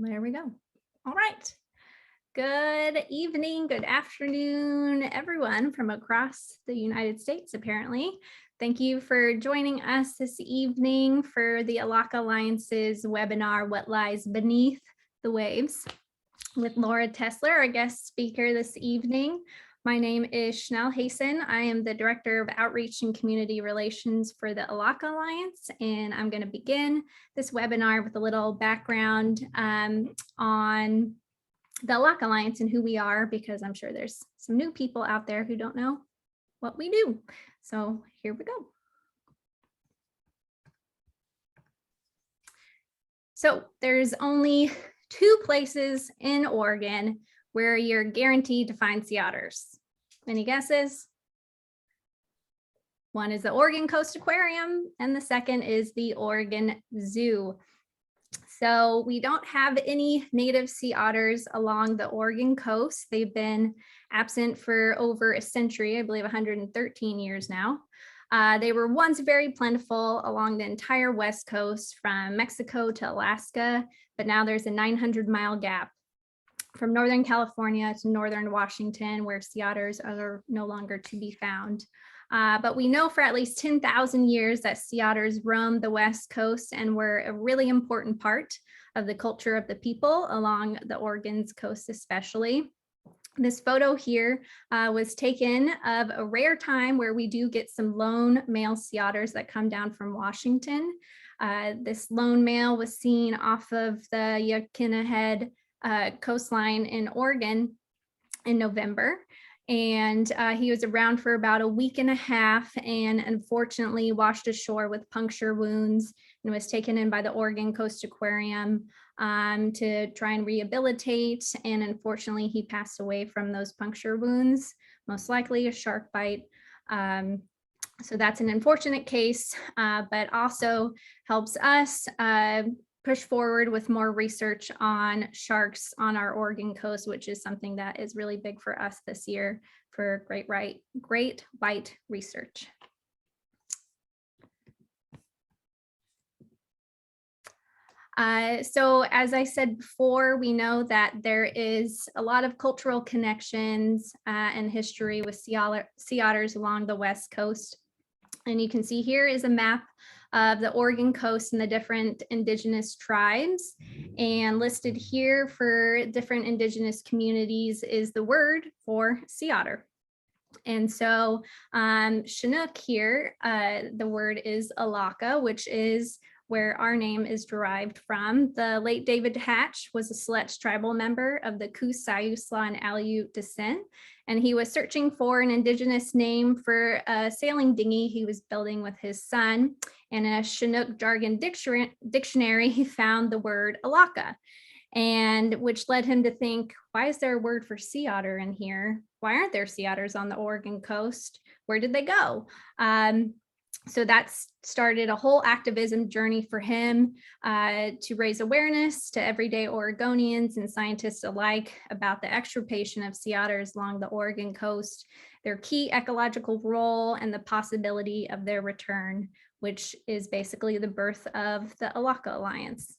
There we go. All right. Good evening, good afternoon, everyone from across the United States, apparently. Thank you for joining us this evening for the Elakha Alliance's webinar, What Lies Beneath the Waves, with Laura Tesler, our guest speaker this evening. My name is Chanel Hason. I am the Director of Outreach and Community Relations for the Elakha Alliance, and I'm going to begin this webinar with a little background on the Elakha Alliance and who we are, because I'm sure there's some new people out there who don't know what we do. So here we go. So there's only 2 places in Oregon where you're guaranteed to find sea otters. Any guesses? One is the Oregon Coast Aquarium, and the second is the Oregon Zoo. So we don't have any native sea otters along the Oregon coast. They've been absent for over a century, I believe 113 years now. They were once very plentiful along the entire west coast from Mexico to Alaska, but now there's a 900-mile gap from Northern California to Northern Washington, where sea otters are no longer to be found. But we know for at least 10,000 years that sea otters roamed the West Coast and were a really important part of the culture of the people along the Oregon's coast especially. This photo here was taken of a rare time where we do get some lone male sea otters that come down from Washington. This lone male was seen off of the Yaquina Head coastline in Oregon in November. And he was around for about a week and a half and unfortunately washed ashore with puncture wounds and was taken in by the Oregon Coast Aquarium to try and rehabilitate. And unfortunately, he passed away from those puncture wounds, most likely a shark bite. So that's an unfortunate case, but also helps us push forward with more research on sharks on our Oregon coast, which is something that is really big for us this year for great white research. So as I said before, we know that there is a lot of cultural connections and history with sea otters along the West Coast. And you can see here is a map of the Oregon coast and the different indigenous tribes. And listed here for different indigenous communities is the word for sea otter. And so Chinook here, the word is Elakha, which is where our name is derived from. The late David Hatch was a Siletz tribal member of the Coos, Siuslaw, and Aleut descent. And he was searching for an indigenous name for a sailing dinghy he was building with his son. In a Chinook jargon dictionary, he found the word Elakha, and which led him to think, why is there a word for sea otter in here? Why aren't there sea otters on the Oregon coast? Where did they go? So that started a whole activism journey for him to raise awareness to everyday Oregonians and scientists alike about the extirpation of sea otters along the Oregon coast, their key ecological role, and the possibility of their return, which is basically the birth of the Elakha Alliance.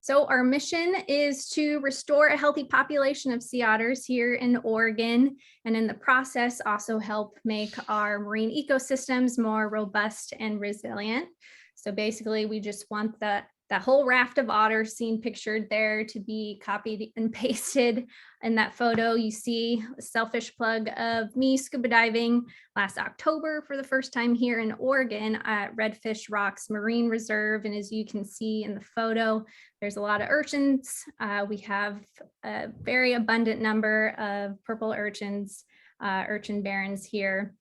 So our mission is to restore a healthy population of sea otters here in Oregon, and in the process also help make our marine ecosystems more robust and resilient. So basically we just want that whole raft of otters seen pictured there to be copied and pasted. In that photo, you see a selfish plug of me scuba diving last October for the first time here in Oregon at Redfish Rocks Marine Reserve. And as you can see in the photo, there's a lot of urchins. We have a very abundant number of purple urchins, urchin barons here.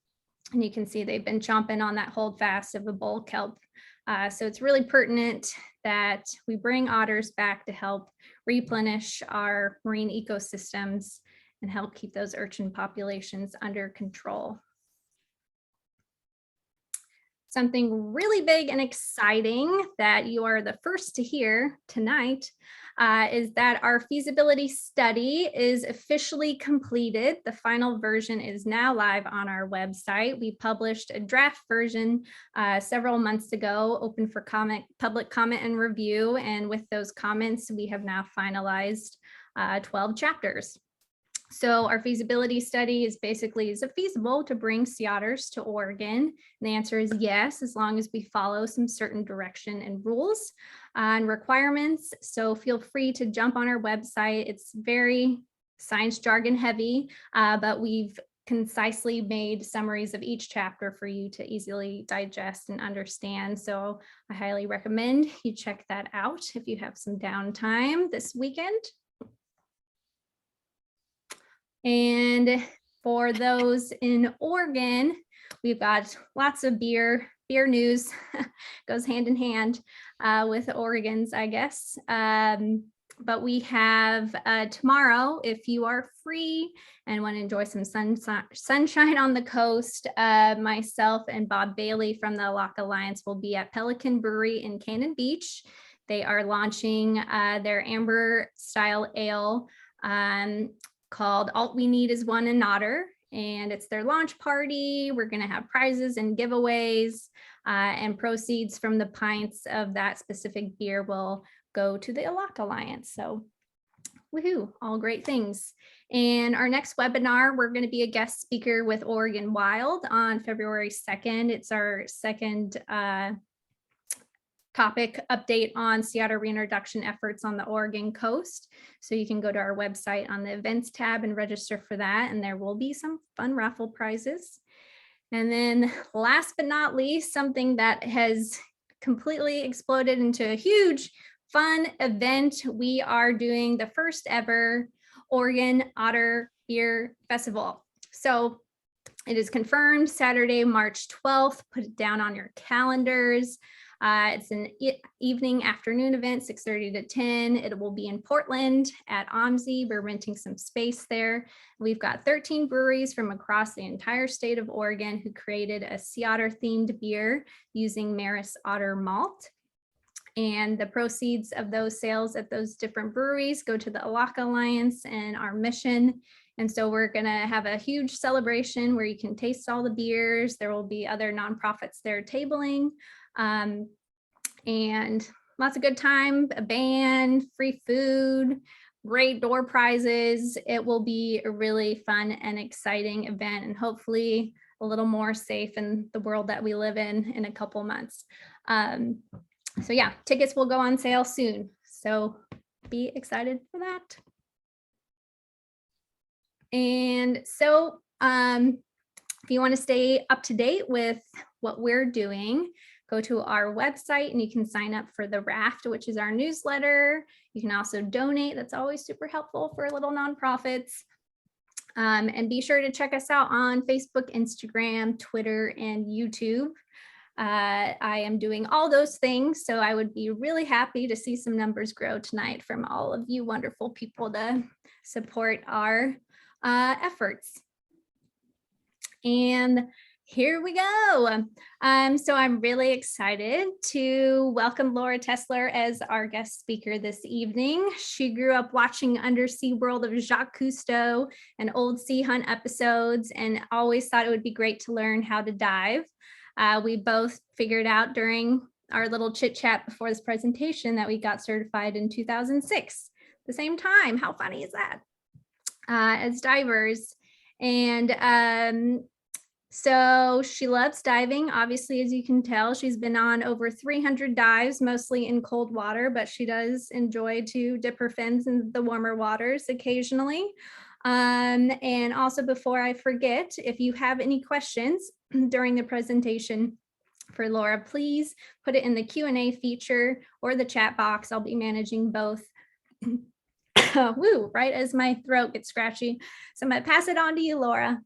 And you can see they've been chomping on that holdfast of a bull kelp. So it's really pertinent that we bring otters back to help replenish our marine ecosystems and help keep those urchin populations under control. Something really big and exciting that you are the first to hear tonight is that our feasibility study is officially completed. The final version is now live on our website. We published a draft version several months ago, open for public comment and review. And with those comments, we have now finalized 12 chapters. So our feasibility study is basically, is it feasible to bring sea otters to Oregon? And the answer is yes, as long as we follow some certain direction and rules and requirements. So feel free to jump on our website. It's very science jargon heavy, but we've concisely made summaries of each chapter for you to easily digest and understand. So I highly recommend you check that out if you have some downtime this weekend. And for those in Oregon, we've got lots of beer news, goes hand in hand with Oregon's, I guess. But we have tomorrow, if you are free and want to enjoy some sunshine on the coast, myself and Bob Bailey from the Elakha Alliance will be at Pelican Brewery in Cannon Beach. They are launching their amber style ale called All We Need Is One and Otter, and it's their launch party. We're going to have prizes and giveaways, and proceeds from the pints of that specific beer will go to the Yolk Alliance. So woohoo, all great things. And our next webinar, we're going to be a guest speaker with Oregon Wild on February 2nd. It's our second topic update on sea otter reintroduction efforts on the Oregon coast. So you can go to our website on the events tab and register for that. And there will be some fun raffle prizes. And then last but not least, something that has completely exploded into a huge fun event. We are doing the first ever Oregon Otter Beer Festival. So it is confirmed Saturday, March 12th. Put it down on your calendars. It's an evening afternoon event, 6:30 to 10. It will be in Portland at OMSI. We're renting some space there. We've got 13 breweries from across the entire state of Oregon who created a sea otter themed beer using Maris Otter malt. And the proceeds of those sales at those different breweries go to the Elakha Alliance and our mission. And so we're going to have a huge celebration where you can taste all the beers. There will be other nonprofits there tabling. And lots of good time, a band, free food, great door prizes. It will be a really fun and exciting event, and hopefully a little more safe in the world that we live in a couple months. So yeah, tickets will go on sale soon. So be excited for that. And so if you want to stay up to date with what we're doing, go to our website and you can sign up for the Raft, which is our newsletter. You can also donate. That's always super helpful for little nonprofits. And be sure to check us out on Facebook, Instagram, Twitter, and YouTube. I am doing all those things, so I would be really happy to see some numbers grow tonight from all of you wonderful people to support our efforts. And here we go. So I'm really excited to welcome Laura Tesler as our guest speaker this evening. She grew up watching Undersea World of Jacques Cousteau and old Sea Hunt episodes and always thought it would be great to learn how to dive. We both figured out during our little chit chat before this presentation that we got certified in 2006, the same time. How funny is that? As divers. And so she loves diving. Obviously, as you can tell, she's been on over 300 dives, mostly in cold water, but she does enjoy to dip her fins in the warmer waters occasionally. And also, before I forget, if you have any questions during the presentation for Laura, please put it in the Q&A feature or the chat box. I'll be managing both. Woo, right as my throat gets scratchy. So I'm going to pass it on to you, Laura.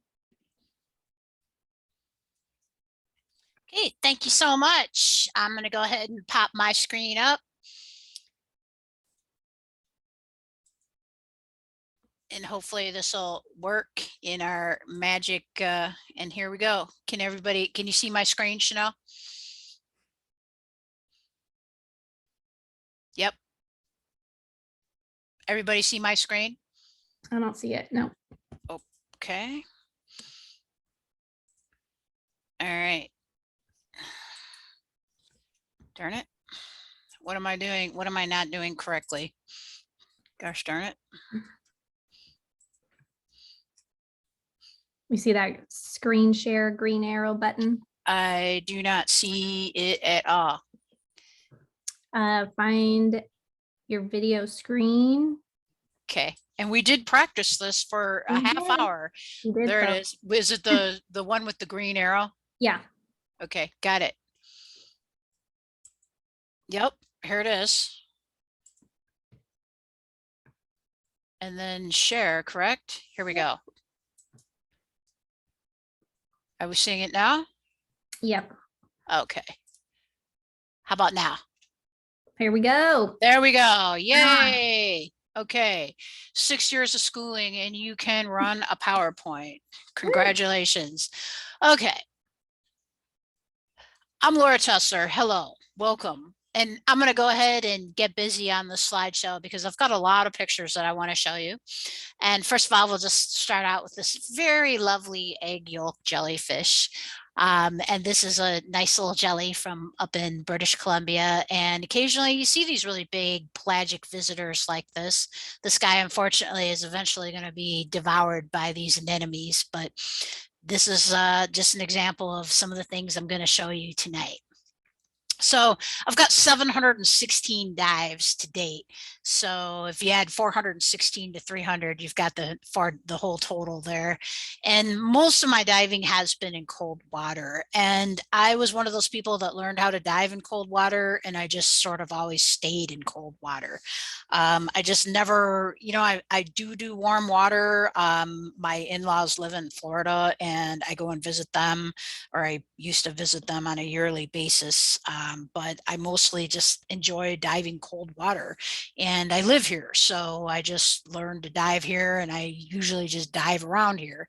Okay, thank you so much. I'm going to go ahead and pop my screen up. And hopefully this will work in our magic. And here we go. Can you see my screen, Chanel? Yep. Everybody see my screen? I don't see it. No. Okay. All right. Darn it. What am I doing? What am I not doing correctly? Gosh darn it. We see that screen share green arrow button. I do not see it at all. Find your video screen. Okay. And we did practice this for a half hour. There it is. Is it the one with the green arrow? Yeah. Okay, got it. Yep, here it is. And then share, correct? Here we go. Are we seeing it now? Yep. Okay. How about now? Here we go. There we go. Yay. Okay. 6 years of schooling and you can run a PowerPoint. Congratulations. Okay. I'm Laura Tesler. Hello. Welcome. And I'm going to go ahead and get busy on the slideshow because I've got a lot of pictures that I want to show you. And first of all, we'll just start out with this very lovely egg yolk jellyfish. And this is a nice little jelly from up in British Columbia. And occasionally you see these really big pelagic visitors like this. This guy, unfortunately, is eventually going to be devoured by these anemones. But this is just an example of some of the things I'm going to show you tonight. So I've got 716 dives to date. So if you add 416 to 300, you've got the whole total there. And most of my diving has been in cold water. And I was one of those people that learned how to dive in cold water. And I just sort of always stayed in cold water. I just never, you know, I do warm water. My in-laws live in Florida and I go and visit them, or I used to visit them on a yearly basis. But I mostly just enjoy diving cold water and I live here. So I just learned to dive here and I usually just dive around here.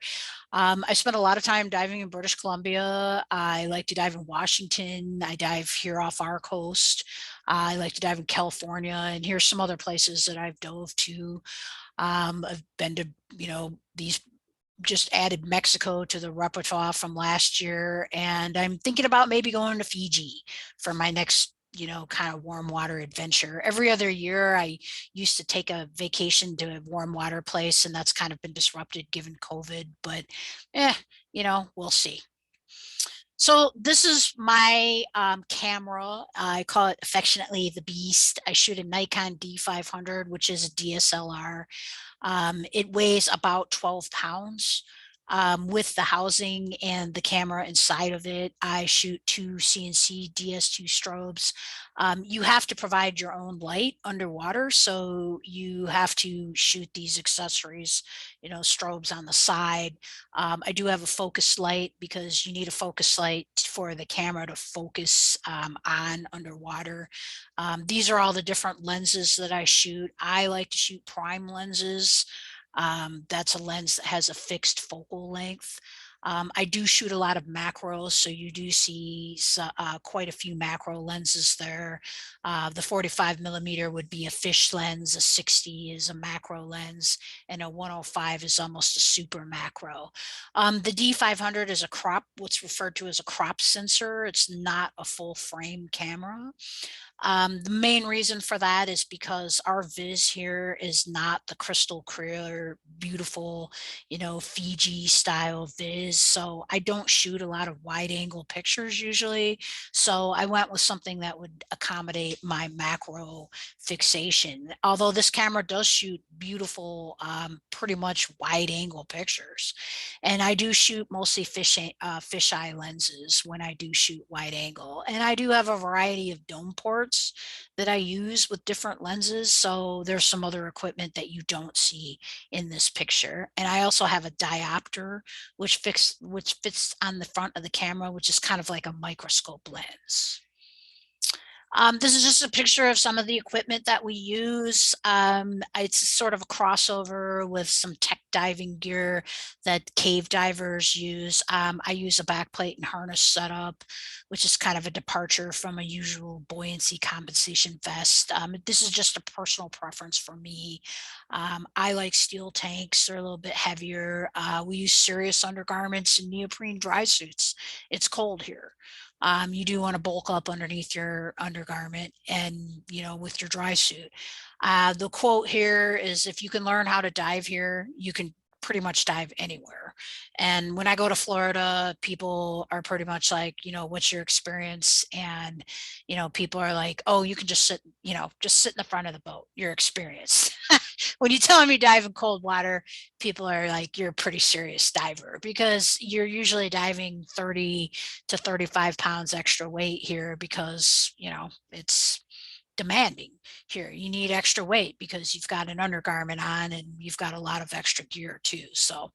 I spent a lot of time diving in British Columbia. I like to dive in Washington. I dive here off our coast. I like to dive in California, and here's some other places that I've dove to. I've been to, you know, these just added Mexico to the repertoire from last year. And I'm thinking about maybe going to Fiji for my next, you know, kind of warm water adventure. Every other year, I used to take a vacation to a warm water place, and that's kind of been disrupted given COVID, but you know, we'll see. So this is my camera. I call it affectionately the Beast. I shoot a Nikon D500, which is a DSLR. It weighs about 12 pounds. With the housing and the camera inside of it, I shoot 2 CNC DS2 strobes. You have to provide your own light underwater, so you have to shoot these accessories, you know, strobes on the side. I do have a focus light because you need a focus light for the camera to focus on underwater. These are all the different lenses that I shoot. I like to shoot prime lenses. That's a lens that has a fixed focal length. I do shoot a lot of macros, so you do see quite a few macro lenses there. The 45 millimeter would be a fish lens, a 60 is a macro lens, and a 105 is almost a super macro. The D500 is a crop, what's referred to as a crop sensor. It's not a full frame camera. The main reason for that is because our viz here is not the crystal clear, beautiful, you know, Fiji style viz. So I don't shoot a lot of wide angle pictures usually. So I went with something that would accommodate my macro fixation. Although this camera does shoot beautiful, pretty much wide angle pictures. And I do shoot mostly fisheye lenses when I do shoot wide angle. And I do have a variety of dome ports that I use with different lenses. So there's some other equipment that you don't see in this picture. And I also have a diopter, which fits on the front of the camera, which is kind of like a microscope lens. This is just a picture of some of the equipment that we use. It's sort of a crossover with some diving gear that cave divers use. I use a backplate and harness setup, which is kind of a departure from a usual buoyancy compensation vest. This is just a personal preference for me. I like steel tanks. They're a little bit heavier. We use serious undergarments and neoprene dry suits. It's cold here. You do want to bulk up underneath your undergarment and, with your dry suit. The quote here is, if you can learn how to dive here, you can pretty much dive anywhere. And when I go to Florida, people are pretty much like, what's your experience? And, people are like, oh, you can just sit in the front of the boat, your experience. When you tell them you dive in cold water, people are like, you're a pretty serious diver, because you're usually diving 30 to 35 pounds extra weight here, because, it's demanding here. You need extra weight because you've got an undergarment on and you've got a lot of extra gear too. So,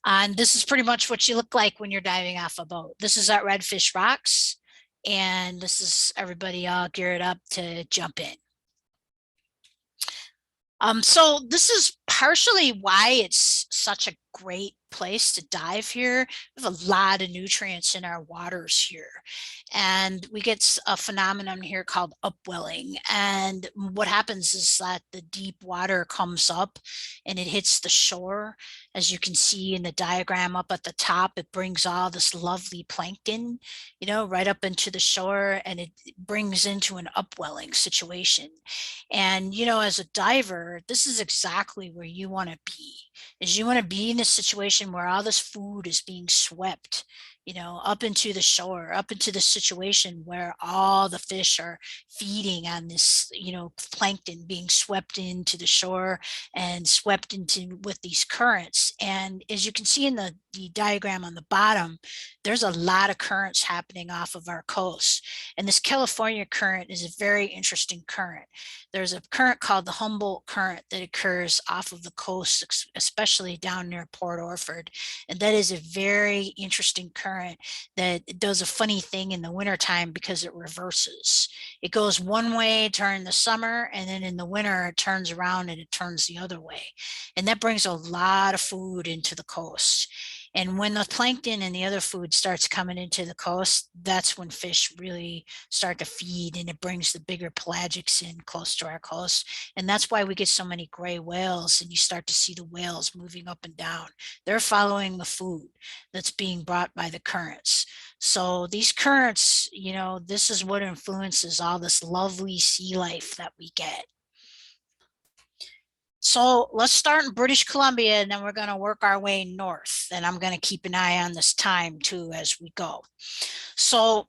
and this is pretty much what you look like when you're diving off a boat. This is at Redfish Rocks, and this is everybody all geared up to jump in. So this is partially why it's such a great place to dive here. We have a lot of nutrients in our waters here, and we get a phenomenon here called upwelling. And what happens is that the deep water comes up and it hits the shore. As you can see in the diagram up at the top, it brings all this lovely plankton, right up into the shore, and it brings into an upwelling situation. And, as a diver, this is exactly where you want to be, is you want to be in a situation where all this food is being swept, up into the shore, up into the situation where all the fish are feeding on this, plankton being swept into the shore and swept into with these currents. And as you can see in the diagram on the bottom, there's a lot of currents happening off of our coast. And this California current is a very interesting current. There's a current called the Humboldt Current that occurs off of the coast, especially down near Port Orford. And that is a very interesting current that does a funny thing in the wintertime, because it reverses. It goes one way during the summer, and then in the winter it turns around and it turns the other way. And that brings a lot of food into the coast. And when the plankton and the other food starts coming into the coast, that's when fish really start to feed, and it brings the bigger pelagics in close to our coast. And that's why we get so many gray whales, and you start to see the whales moving up and down. They're following the food that's being brought by the currents. So these currents, this is what influences all this lovely sea life that we get. So let's start in British Columbia, and then we're going to work our way north. And I'm going to keep an eye on this time too as we go. So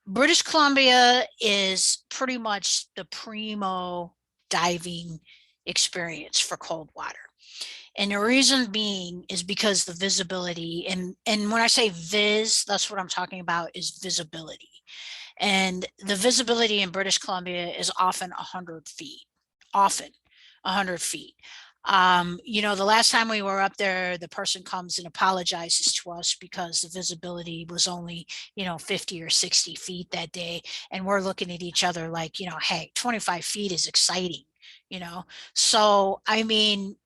British Columbia is pretty much the primo diving experience for cold water. And the reason being is because the visibility, and when I say that's what I'm talking about, is visibility. And the visibility in British Columbia is often 100 feet, often 100 feet. The last time we were up there, the person comes and apologizes to us because the visibility was only, 50 or 60 feet that day. And we're looking at each other like, hey, 25 feet is exciting, So, I mean,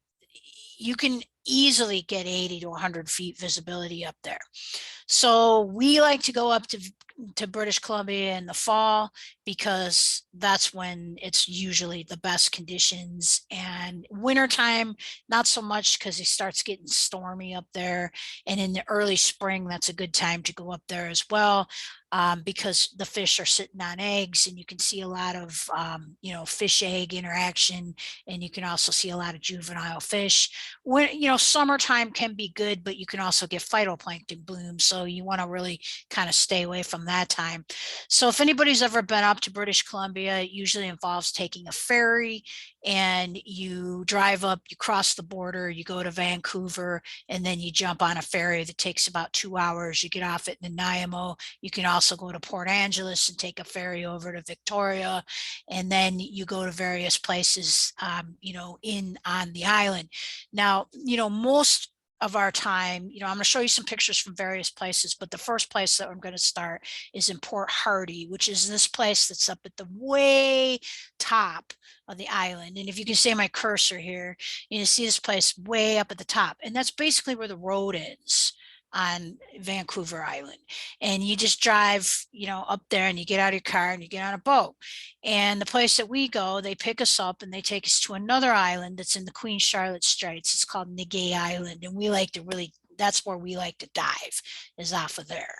you can easily get 80 to 100 feet visibility up there. So we like to go up to British Columbia in the fall, because that's when it's usually the best conditions. And wintertime, not so much, because it starts getting stormy up there. And in the early spring, that's a good time to go up there as well, because the fish are sitting on eggs, and you can see a lot of, fish egg interaction, and you can also see a lot of juvenile fish. When, summertime can be good, but you can also get phytoplankton blooms. So you want to really kind of stay away from that time. So if anybody's ever been up to British Columbia, it usually involves taking a ferry, and you drive up, you cross the border, you go to Vancouver, and then you jump on a ferry that takes about 2 hours. You get off at Nanaimo. You can also go to Port Angeles and take a ferry over to Victoria, and then you go to various places, on the island. Now, most of our time. You know, I'm going to show you some pictures from various places, but the first place that I'm going to start is in Port Hardy, which is this place that's up at the way top of the island. And if you can see my cursor here, you can see this place way up at the top, and that's basically where the road is on Vancouver Island. And you just drive, you know, up there, and you get out of your car and you get on a boat. And the place that we go, they pick us up and they take us to another island that's in the Queen Charlotte Straits. It's called Nigay Island, and we like to really, that's where we like to dive, is off of there.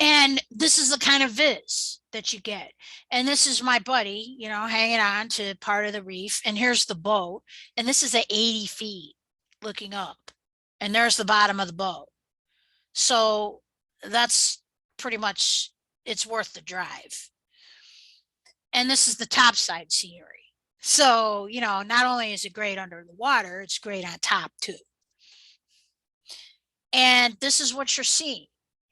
And this is the kind of viz that you get. And this is my buddy, you know, hanging on to part of the reef. And here's the boat. And this is at 80 feet looking up. And there's the bottom of the boat. So that's pretty much, it's worth the drive. And this is the topside scenery. So, you know, not only is it great under the water, it's great on top too. And this is what you're seeing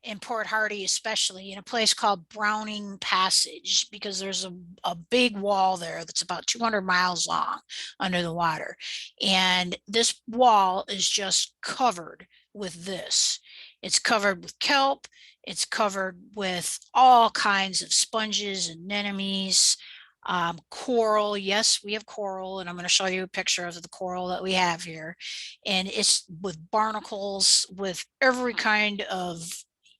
in Port Hardy, especially in a place called Browning Passage, because there's a big wall there that's about 200 miles long under the water. And this wall is just covered with this. It's covered with kelp. It's covered with all kinds of sponges and anemones, coral. Yes, we have coral, and I'm going to show you a picture of the coral that we have here. And it's with barnacles, with every kind of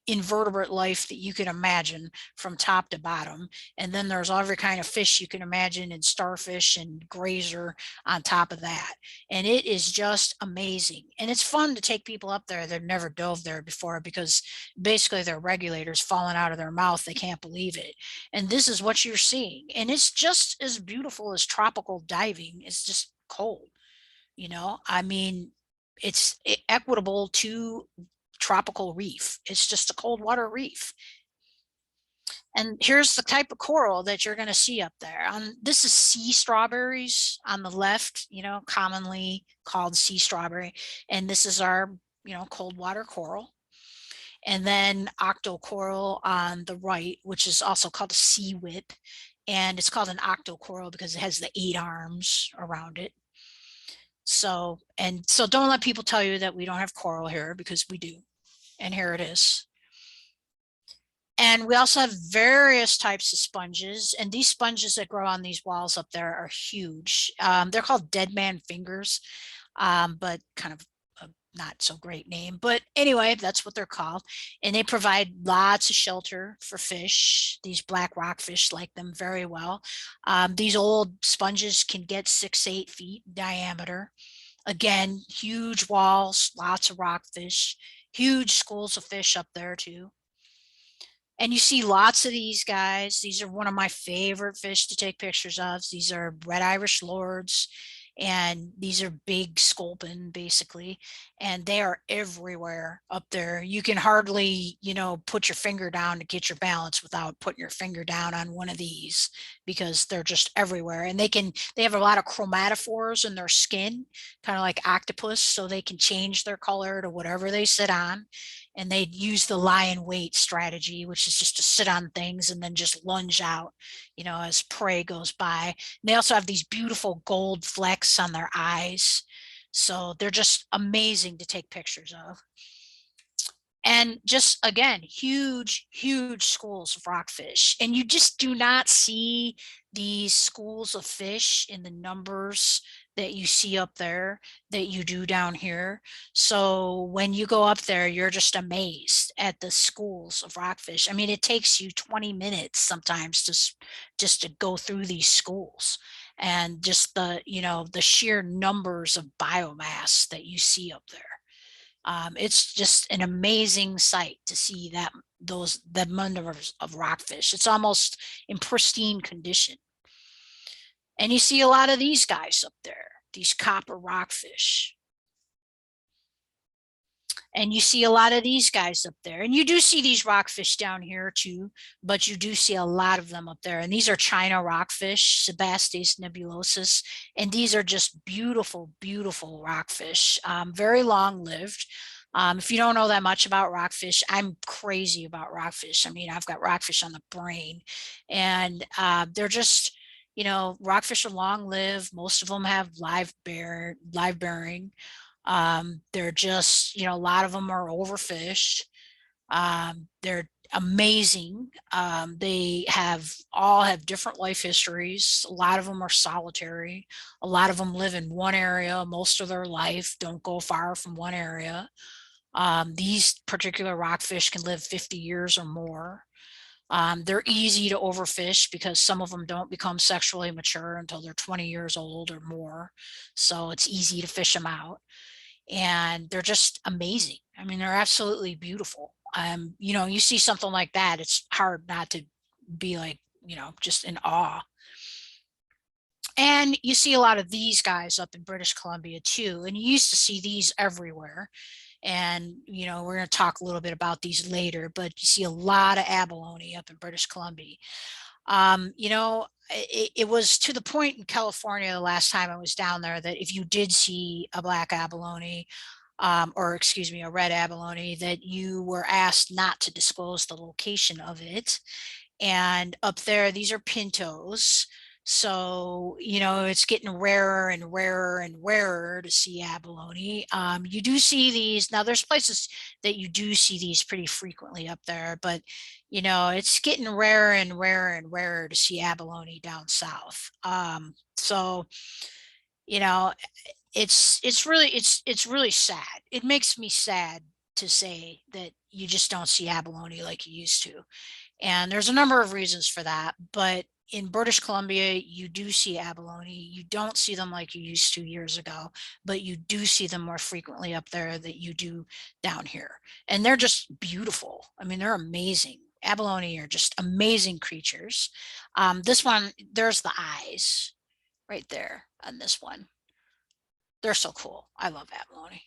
invertebrate life that you can imagine from top to bottom. And then there's every kind of fish you can imagine, and starfish and grazer on top of that. And it is just amazing. And it's fun to take people up there that never dove there before, because basically their regulators falling out of their mouth. They can't believe it. And this is what you're seeing. And it's just as beautiful as tropical diving. It's just cold. You know, I mean, it's equitable to tropical reef. It's just a cold water reef. And here's the type of coral that you're going to see up there. This is sea strawberries on the left, you know, commonly called sea strawberry. And this is our, you know, cold water coral. And then octocoral on the right, which is also called a sea whip. And it's called an octocoral because it has the 8 arms around it. So don't let people tell you that we don't have coral here, because we do. And here it is. And we also have various types of sponges, and these sponges that grow on these walls up there are huge. They're called dead man fingers, but kind of a not so great name. But anyway, that's what they're called. And they provide lots of shelter for fish. These black rockfish like them very well. These old sponges can get 6 to 8 feet diameter. Again, huge walls, lots of rockfish, huge schools of fish up there too. And you see lots of these guys. These are one of my favorite fish to take pictures of. These are red Irish lords, and these are big sculpin basically, and they are everywhere up there. You can hardly, you know, put your finger down to get your balance without putting your finger down on one of these, because they're just everywhere. And they have a lot of chromatophores in their skin, kind of like octopus, so they can change their color to whatever they sit on. And they use the lie in wait strategy, which is just to sit on things and then just lunge out, you know, as prey goes by. And they also have these beautiful gold flecks on their eyes. So they're just amazing to take pictures of. And just, again, huge, huge schools of rockfish. And you just do not see these schools of fish in the numbers that you see up there that you do down here. So when you go up there, you're just amazed at the schools of rockfish. I mean, it takes you 20 minutes sometimes just to go through these schools, and just the, you know, the sheer numbers of biomass that you see up there. It's just an amazing sight to see the numbers of rockfish. It's almost in pristine condition. And you see a lot of these guys up there, these copper rockfish. And you see a lot of these guys up there. And you do see these rockfish down here too, but you do see a lot of them up there. And these are China rockfish, Sebastes nebulosus. And these are just beautiful, beautiful rockfish, very long lived. If you don't know that much about rockfish, I'm crazy about rockfish. I mean, I've got rockfish on the brain, and they're just, You know, rockfish are long lived. Most of them have live bearing. They're just, you know, a lot of them are overfished. They're amazing. They all have different life histories. A lot of them are solitary. A lot of them live in one area most of their life, don't go far from one area. These particular rockfish can live 50 years or more. They're easy to overfish because some of them don't become sexually mature until they're 20 years old or more. So it's easy to fish them out. And they're just amazing. I mean, they're absolutely beautiful. You know, you see something like that, it's hard not to be like, you know, just in awe. And you see a lot of these guys up in British Columbia too. And you used to see these everywhere. And, you know, we're going to talk a little bit about these later, but you see a lot of abalone up in British Columbia. You know, it was to the point in California the last time I was down there that if you did see a black abalone, or excuse me, a red abalone, that you were asked not to disclose the location of it. And up there, these are pintos. So, you know, it's getting rarer and rarer and rarer to see abalone. You do see these. Now, there's places that you do see these pretty frequently up there, but, you know, it's getting rarer and rarer and rarer to see abalone down south. So, you know, it's really sad. It makes me sad to say that you just don't see abalone like you used to. And there's a number of reasons for that, but in British Columbia, you do see abalone. You don't see them like you used to years ago, but you do see them more frequently up there than you do down here. And they're just beautiful. I mean, they're amazing. Abalone are just amazing creatures. This one, there's the eyes right there on this one. They're so cool. I love abalone.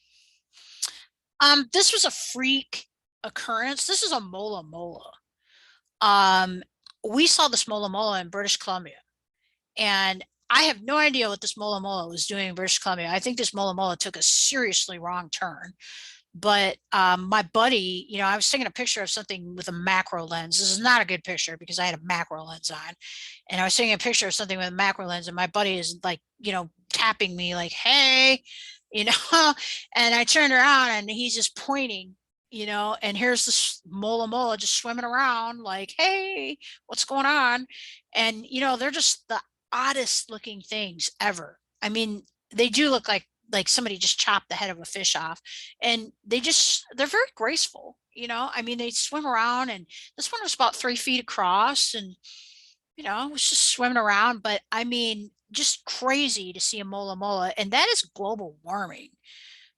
This was a freak occurrence. This is a mola mola. We saw this mola mola in British Columbia, and I have no idea what this mola mola was doing in British Columbia. I think this mola mola took a seriously wrong turn. But my buddy, you know, I was taking a picture of something with a macro lens. This is not a good picture because I had a macro lens on, and I was taking a picture of something with a macro lens, and my buddy is like, you know, tapping me like, "Hey," you know, and I turned around and he's just pointing, you know, and here's this mola mola just swimming around like, "Hey, what's going on?" And you know, they're just the oddest looking things ever. I mean, they do look like somebody just chopped the head of a fish off, and they're very graceful, you know. I mean, they swim around, and this one was about 3 feet across, and you know, it was just swimming around. But I mean, just crazy to see a mola mola, and that is global warming,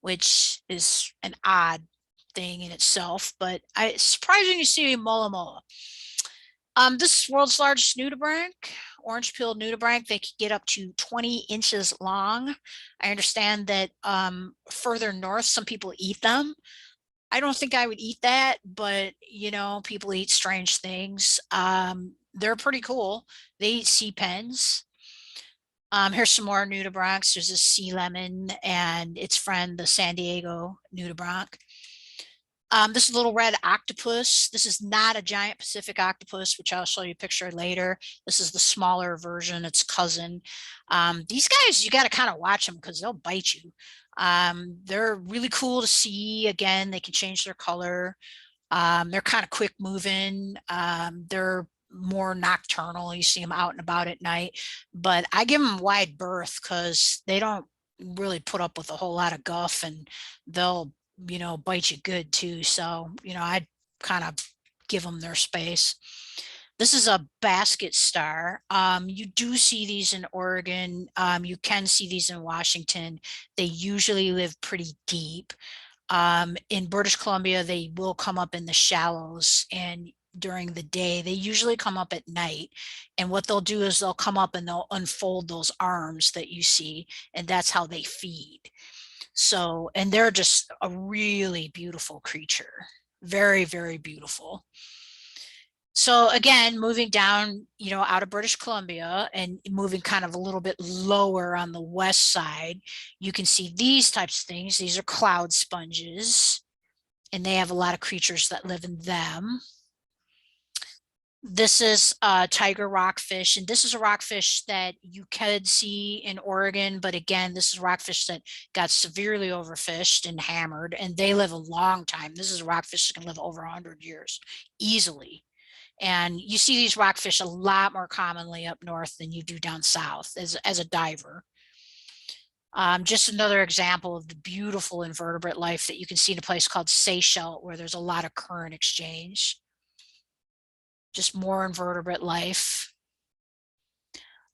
which is an odd thing in itself, but it's surprising to see a mola mola. This is world's largest nudibranch, orange-pilled nudibranch. They can get up to 20 inches long. I understand that further north, some people eat them. I don't think I would eat that, but you know, people eat strange things. They're pretty cool. They eat sea pens. Here's some more nudibranchs. There's a sea lemon and its friend, the San Diego nudibranch. This little red octopus. This is not a giant Pacific octopus, which I'll show you a picture later. This is the smaller version, its cousin. These guys, you got to kind of watch them because they'll bite you. They're really cool to see. Again, they can change their color. They're kind of quick moving. They're more nocturnal. You see them out and about at night, but I give them wide berth because they don't really put up with a whole lot of guff, and they'll, you know, bite you good too. So, you know, I kind of give them their space. This is a basket star. You do see these in Oregon. You can see these in Washington. They usually live pretty deep. In British Columbia, they will come up in the shallows, and during the day, they usually come up at night. And what they'll do is they'll come up and they'll unfold those arms that you see, and that's how they feed. So, and they're just a really beautiful creature. Very, very beautiful. So again, moving down, you know, out of British Columbia and moving kind of a little bit lower on the west side, you can see these types of things. These are cloud sponges, and they have a lot of creatures that live in them. This is a tiger rockfish, and this is a rockfish that you could see in Oregon, but again, this is rockfish that got severely overfished and hammered, and they live a long time. This is a rockfish that can live over 100 years easily. And you see these rockfish a lot more commonly up north than you do down south as a diver. Just another example of the beautiful invertebrate life that you can see in a place called Seychelles, where there's a lot of current exchange. Just more invertebrate life.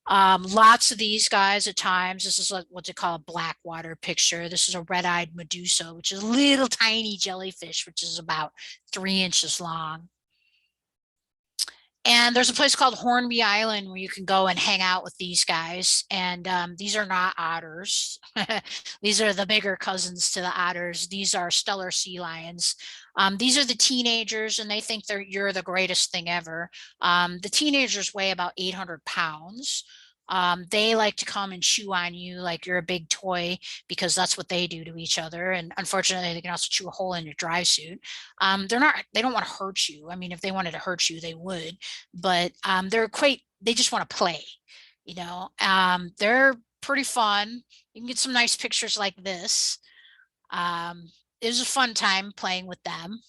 Lots of these guys at times. This is like what they call a blackwater picture. This is a red-eyed medusa, which is a little tiny jellyfish, which is about 3 inches long. And there's a place called Hornby Island where you can go and hang out with these guys. And these are not otters. These are the bigger cousins to the otters. These are Steller sea lions. These are the teenagers, and they think you're the greatest thing ever. The teenagers weigh about 800 pounds. They like to come and chew on you like you're a big toy, because that's what they do to each other. And unfortunately, they can also chew a hole in your dry suit. They don't want to hurt you. I mean, if they wanted to hurt you, they would, but they just want to play, you know. They're pretty fun. You can get some nice pictures like this. It was a fun time playing with them.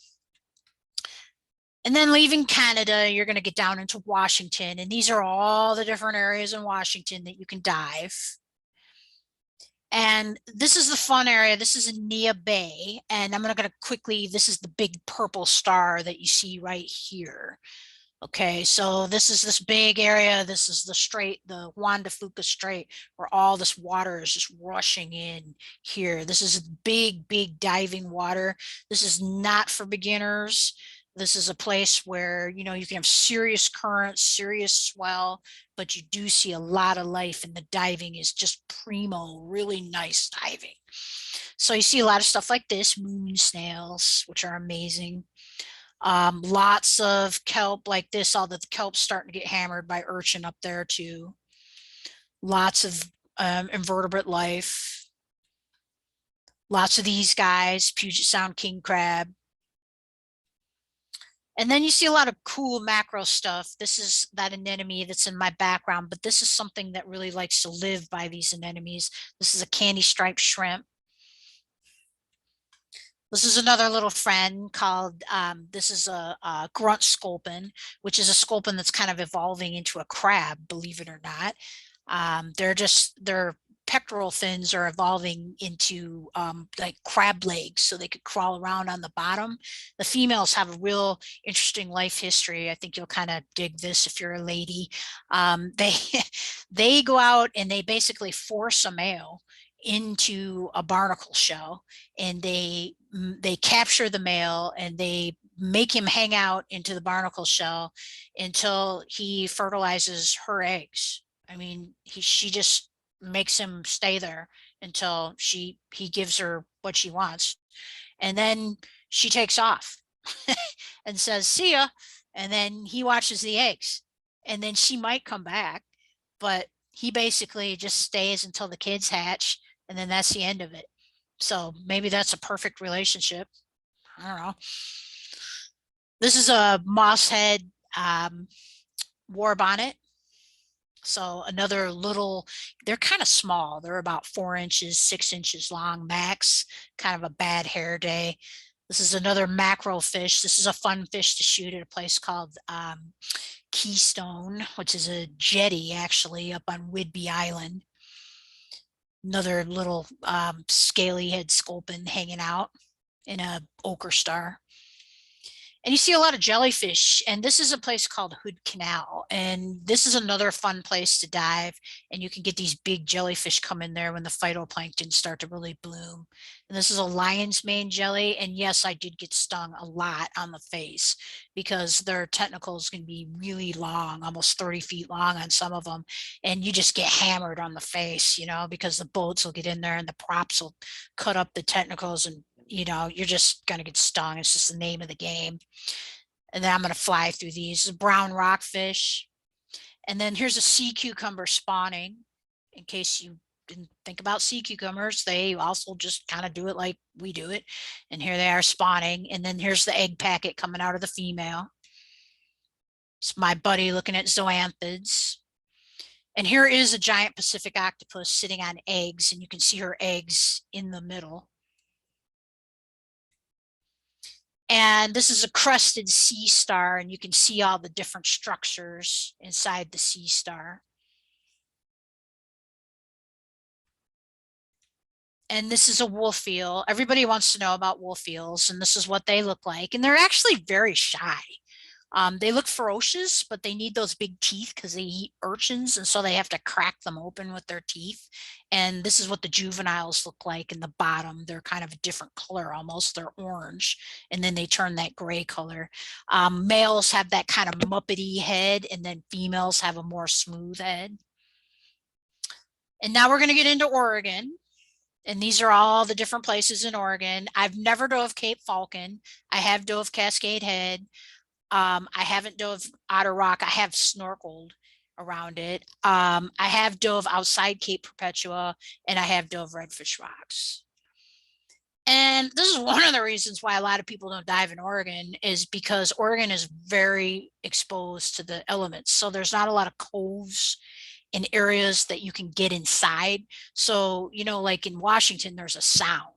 And then leaving Canada, you're going to get down into Washington, and these are all the different areas in Washington that you can dive. And this is the fun area. This is in Nia Bay, and I'm going to quickly, this is the big purple star that you see right here. Okay, so this is this big area. This is the Strait, the Juan de Fuca Strait, where all this water is just rushing in here. This is big, big diving water. This is not for beginners. This is a place where, you know, you can have serious currents, serious swell, but you do see a lot of life, and the diving is just primo, really nice diving. So you see a lot of stuff like this, moon snails, which are amazing. Lots of kelp like this, all the kelp's starting to get hammered by urchin up there too. Lots of invertebrate life. Lots of these guys, Puget Sound king crab. And then you see a lot of cool macro stuff. This is that anemone that's in my background, but this is something that really likes to live by these anemones. This is a candy striped shrimp. This is another little friend called, this is a grunt sculpin, which is a sculpin that's kind of evolving into a crab, believe it or not. Their pectoral fins are evolving into like crab legs, so they could crawl around on the bottom. The females have a real interesting life history. I think you'll kind of dig this if you're a lady. They go out and they basically force a male into a barnacle shell, and they capture the male and they make him hang out into the barnacle shell until he fertilizes her eggs. I mean, she just makes him stay there until he gives her what she wants, and then she takes off and says see ya, and then he watches the eggs, and then she might come back, but he basically just stays until the kids hatch, and then that's the end of it. So maybe that's a perfect relationship. I don't know. This is a mosshead war bonnet. So another little, they're kind of small. They're about 4 inches, 6 inches long max, kind of a bad hair day. This is another mackerel fish. This is a fun fish to shoot at a place called Keystone, which is a jetty actually up on Whidbey Island. Another little scaly head sculpin hanging out in a ochre star. And you see a lot of jellyfish, and this is a place called Hood Canal, and this is another fun place to dive, and you can get these big jellyfish come in there when the phytoplankton start to really bloom. And this is a lion's mane jelly, and yes, I did get stung a lot on the face because their tentacles can be really long, almost 30 feet long on some of them, and you just get hammered on the face, you know, because the boats will get in there and the props will cut up the tentacles, and you know, you're just going to get stung. It's just the name of the game. And then I'm going to fly through these. Brown rockfish. And then here's a sea cucumber spawning. In case you didn't think about sea cucumbers, they also just kind of do it like we do it. And here they are spawning. And then here's the egg packet coming out of the female. It's my buddy looking at zoanthids. And here is a giant Pacific octopus sitting on eggs, and you can see her eggs in the middle. And this is a crested sea star, and you can see all the different structures inside the sea star. And this is a wolf eel. Everybody wants to know about wolf eels, and this is what they look like. And they're actually very shy. They look ferocious, but they need those big teeth because they eat urchins, and so they have to crack them open with their teeth. And this is what the juveniles look like in the bottom. They're kind of a different color almost. They're orange, and then they turn that gray color. Males have that kind of muppety head, and then females have a more smooth head. And now we're going to get into Oregon. And these are all the different places in Oregon. I've never dove Cape Falcon. I have dove Cascade Head. I haven't dove Otter Rock. I have snorkeled around it. I have dove outside Cape Perpetua, and I have dove Redfish Rocks. And this is one of the reasons why a lot of people don't dive in Oregon, is because Oregon is very exposed to the elements. So there's not a lot of coves in areas that you can get inside. So, you know, like in Washington, there's a sound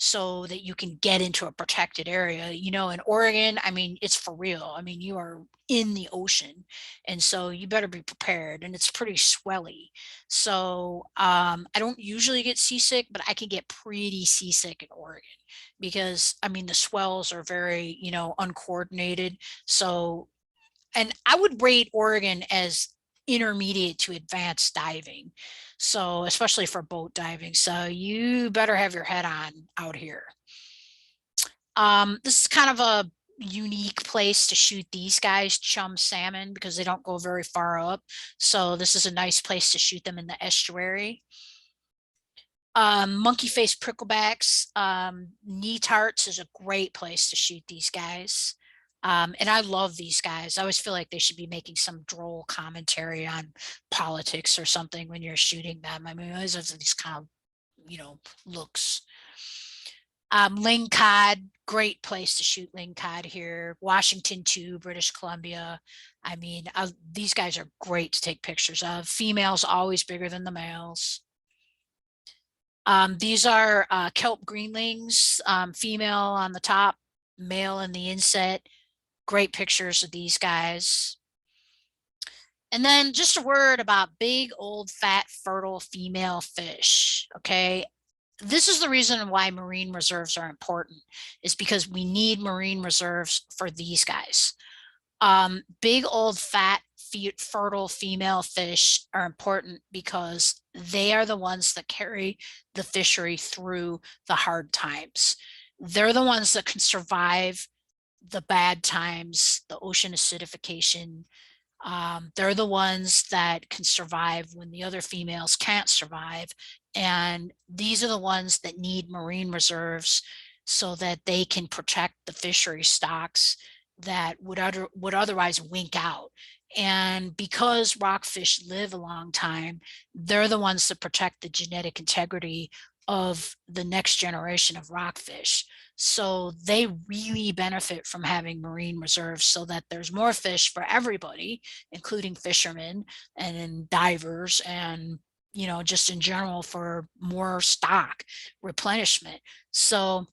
so that you can get into a protected area. You know, in Oregon, I mean, it's for real. I mean, you are in the ocean, and so you better be prepared, and it's pretty swelly. So I don't usually get seasick, but I can get pretty seasick in Oregon because, I mean, the swells are very, you know, uncoordinated. So, and I would rate Oregon as intermediate to advanced diving. So especially for boat diving. So you better have your head on out here. This is kind of a unique place to shoot these guys, chum salmon, because they don't go very far up. So this is a nice place to shoot them in the estuary. Monkeyface Pricklebacks, knee tarts is a great place to shoot these guys. And I love these guys. I always feel like they should be making some droll commentary on politics or something when you're shooting them. I mean, those are these kind of, you know, looks. Lingcod, great place to shoot lingcod here. Washington too, British Columbia. I mean, these guys are great to take pictures of. Females always bigger than the males. These are kelp greenlings, female on the top, male in the inset. Great pictures of these guys. And then just a word about big, old, fat, fertile female fish. Okay. This is the reason why marine reserves are important, is because we need marine reserves for these guys. Big, old, fat, fertile female fish are important because they are the ones that carry the fishery through the hard times. They're the ones that can survive the bad times, the ocean acidification. They're the ones that can survive when the other females can't survive. And these are the ones that need marine reserves so that they can protect the fishery stocks that would otherwise wink out. And because rockfish live a long time, they're the ones that protect the genetic integrity of the next generation of rockfish. So they really benefit from having marine reserves so that there's more fish for everybody, including fishermen and divers and, you know, just in general for more stock replenishment. So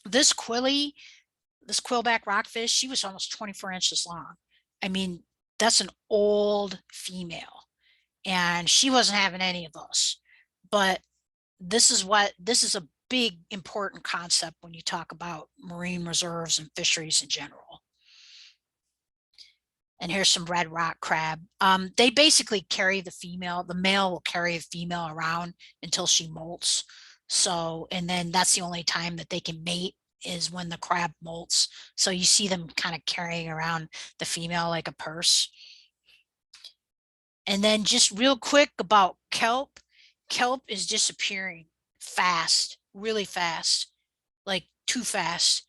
this quillback rockfish, she was almost 24 inches long. I mean, that's an old female, and she wasn't having any of those. But this is a big important concept when you talk about marine reserves and fisheries in general. And here's some red rock crab. They basically carry the male will carry the female around until she molts. So, and then that's the only time that they can mate, is when the crab molts. So you see them kind of carrying around the female like a purse. And then just real quick about kelp. Kelp is disappearing fast, really fast, like too fast.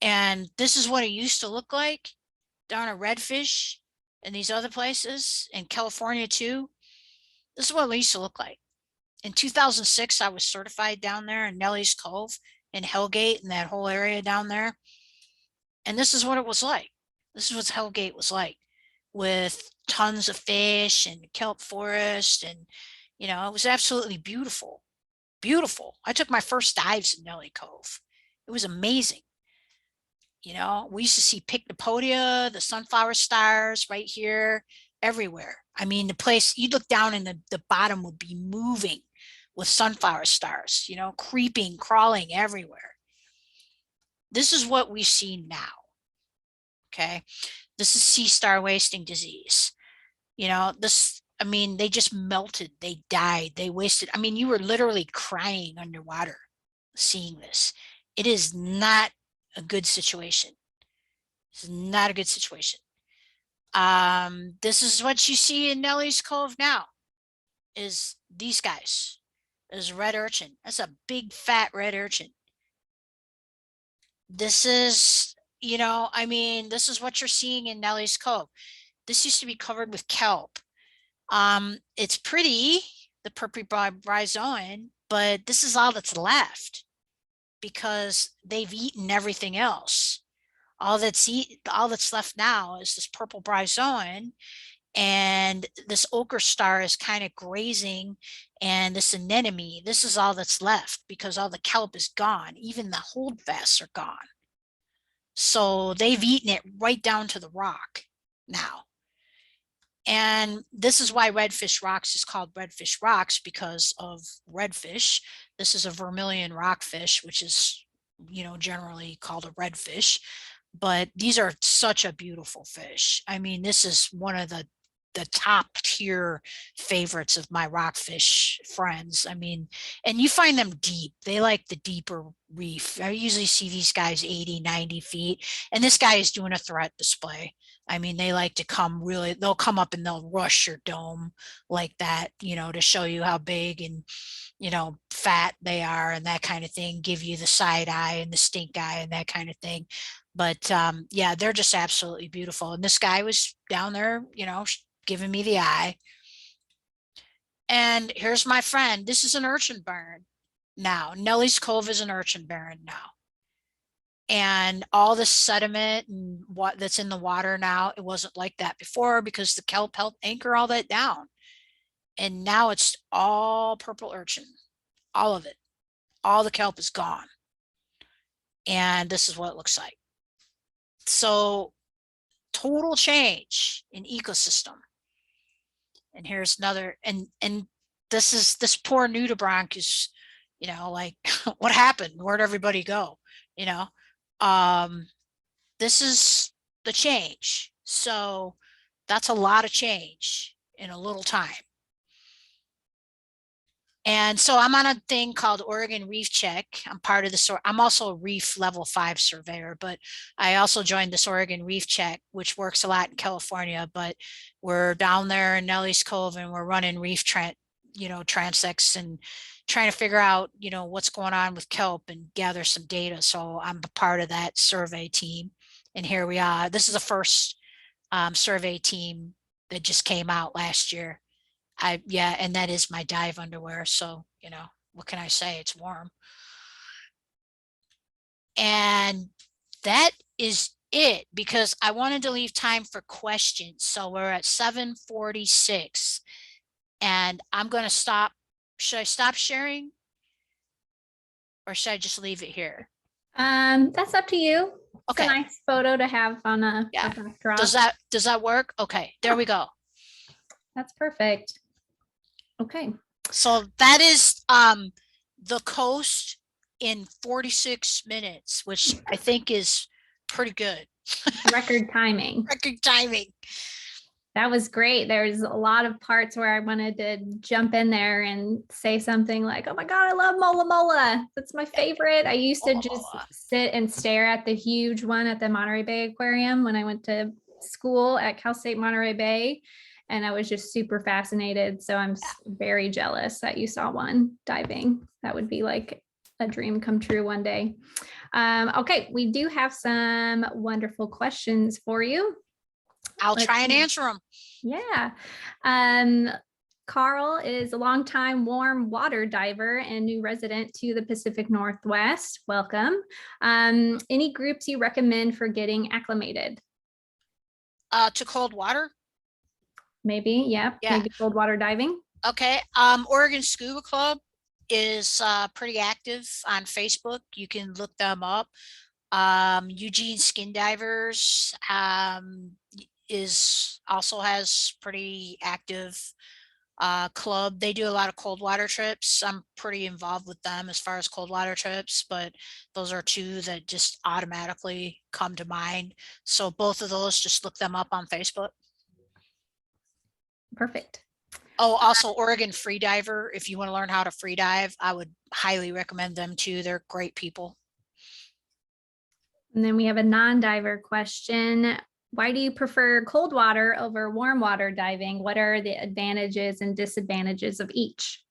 And this is what it used to look like down at Redfish and these other places in California too. This is what it used to look like. In 2006, I was certified down there in Nellie's Cove in Hellgate and that whole area down there. And this is what it was like. This is what Hellgate was like. with tons of fish and kelp forest. And, you know, it was absolutely beautiful. Beautiful. I took my first dives in Nelly Cove. It was amazing. You know, we used to see Pycnopodia, the sunflower stars right here, everywhere. I mean, the place, you'd look down and the bottom would be moving with sunflower stars, you know, creeping, crawling everywhere. This is what we see now. Okay. This is sea star wasting disease. You know, this, I mean, they just melted, they died, they wasted. I mean, you were literally crying underwater seeing this. It is not a good situation. It's not a good situation. This is what you see in Nelly's Cove now, is these guys. There's red urchin. That's a big fat red urchin. This is, you know, I mean, this is what you're seeing in Nelly's Cove. This used to be covered with kelp. It's pretty, the purple bryozoan, but this is all that's left because they've eaten everything else. All that's left now is this purple bryozoan, and this ochre star is kind of grazing, and this anemone. This is all that's left because all the kelp is gone. Even the holdfasts are gone. So they've eaten it right down to the rock now. And this is why Redfish Rocks is called Redfish Rocks, because of redfish. This is a vermilion rockfish, which is, you know, generally called a redfish. But these are such a beautiful fish. I mean, this is one of the top tier favorites of my rockfish friends. I mean, and you find them deep. They like the deeper reef. I usually see these guys 80, 90 feet. And this guy is doing a threat display. I mean, they like to come really, they'll come up and they'll rush your dome like that, you know, to show you how big and, you know, fat they are and that kind of thing, give you the side eye and the stink eye and that kind of thing. But yeah, they're just absolutely beautiful. And this guy was down there, you know, giving me the eye. And here's my friend. This is an urchin barren now. Nelly's Cove is an urchin barren now. And all the sediment and what that's in the water now, it wasn't like that before because the kelp helped anchor all that down. And now it's all purple urchin, all of it. All the kelp is gone. And this is what it looks like. So total change in ecosystem. And here's another, and this poor nudibranch is, you know, like, what happened? Where'd everybody go? You know, this is the change. So that's a lot of change in a little time. And so I'm on a thing called Oregon Reef Check. I'm part of this. I'm also a reef level 5 surveyor, but I also joined this Oregon Reef Check, which works a lot in California. But we're down there in Nelly's Cove and we're running reef transects and trying to figure out, you know, what's going on with kelp and gather some data. So I'm a part of that survey team. And here we are. This is the first survey team that just came out last year. Yeah, and that is my dive underwear. So, you know, what can I say? It's warm. And that is it, because I wanted to leave time for questions. So we're at 7:46 and I'm going to stop. Should I stop sharing or should I just leave it here? That's up to you. Okay. It's a nice photo to have on a backdrop. Does that work? Okay, there we go. That's perfect. Okay. So that is the coast in 46 minutes, which I think is pretty good. Record timing. Record timing. That was great. There's a lot of parts where I wanted to jump in there and say something like, oh my God, I love Mola Mola. That's my favorite. I used to just sit and stare at the huge one at the Monterey Bay Aquarium when I went to school at Cal State Monterey Bay. And I was just super fascinated. So I'm very jealous that you saw one diving. That would be like a dream come true one day. Okay, we do have some wonderful questions for you. Let's try and answer them. Yeah. Carl is a longtime warm water diver and new resident to the Pacific Northwest. Welcome. Any groups you recommend for getting acclimated? To cold water? Maybe, yeah, Yeah. maybe cold water diving. Okay. Oregon Scuba Club is pretty active on Facebook. You can look them up. Eugene Skin Divers is also has pretty active club. They do a lot of cold water trips. I'm pretty involved with them as far as cold water trips, but those are two that just automatically come to mind. So both of those, just look them up on Facebook. Perfect. Oh, also Oregon Freediver. If you want to learn how to free dive, I would highly recommend them too. They're great people. And then we have a non-diver question. Why do you prefer cold water over warm water diving? What are the advantages and disadvantages of each?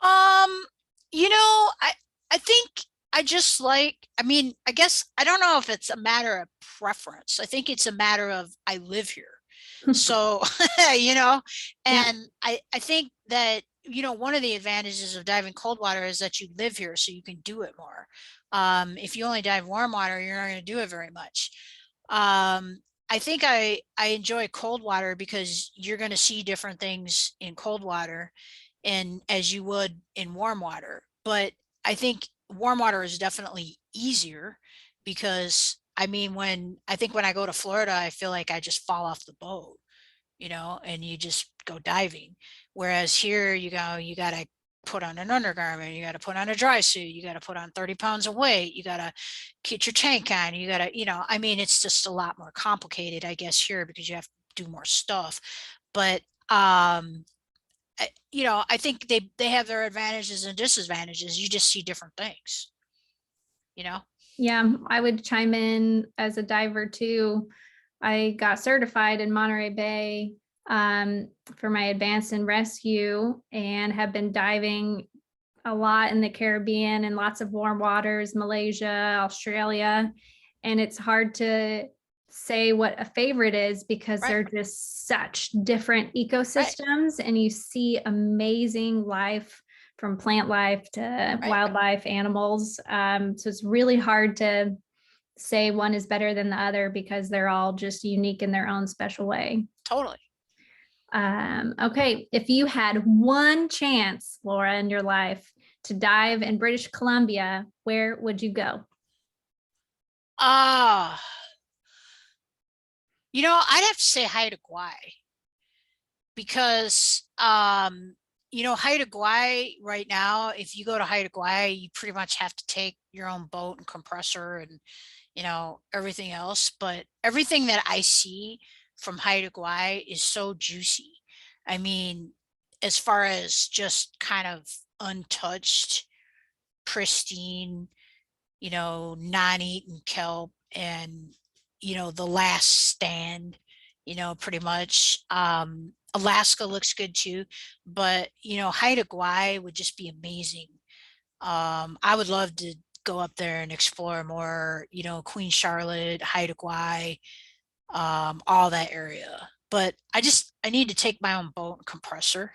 Um, I think I just like, I mean, I guess I don't know if it's a matter of preference. I think it's a matter of I live here. So, Yeah. and I think that, one of the advantages of diving cold water is that you live here, so you can do it more. If you only dive warm water, you're not going to do it very much. I think I enjoy cold water because you're going to see different things in cold water and as you would in warm water. But I think warm water is definitely easier because I mean, when I go to Florida, I feel like I just fall off the boat, and you just go diving. Whereas here you got to put on an undergarment, you got to put on a dry suit, you got to put on 30 pounds of weight, you got to get your tank on, you got to, I mean, it's just a lot more complicated, I guess, here because you have to do more stuff. But I think they have their advantages and disadvantages. You just see different things, you know? Yeah, I would chime in as a diver too. I got certified in Monterey Bay for my advanced in rescue and have been diving a lot in the Caribbean and lots of warm waters, Malaysia, Australia. And it's hard to say what a favorite is because Right, they're just such different right, ecosystems and you see amazing life from plant life to right. wildlife, animals. So it's really hard to say one is better than the other because they're all just unique in their own special way. Totally. Okay, if you had one chance, Laura, in your life to dive in British Columbia, where would you go? Ah, I'd have to say Haida Gwaii because Haida Gwaii right now, if you go to Haida Gwaii, you pretty much have to take your own boat and compressor and everything else. But everything that I see from Haida Gwaii is so juicy. I mean, as far as just kind of untouched, pristine, non-eaten kelp and, the last stand, pretty much. Alaska looks good too, but, Haida Gwaii would just be amazing. I would love to go up there and explore more, Queen Charlotte, Haida Gwaii, all that area. But I need to take my own boat and compressor.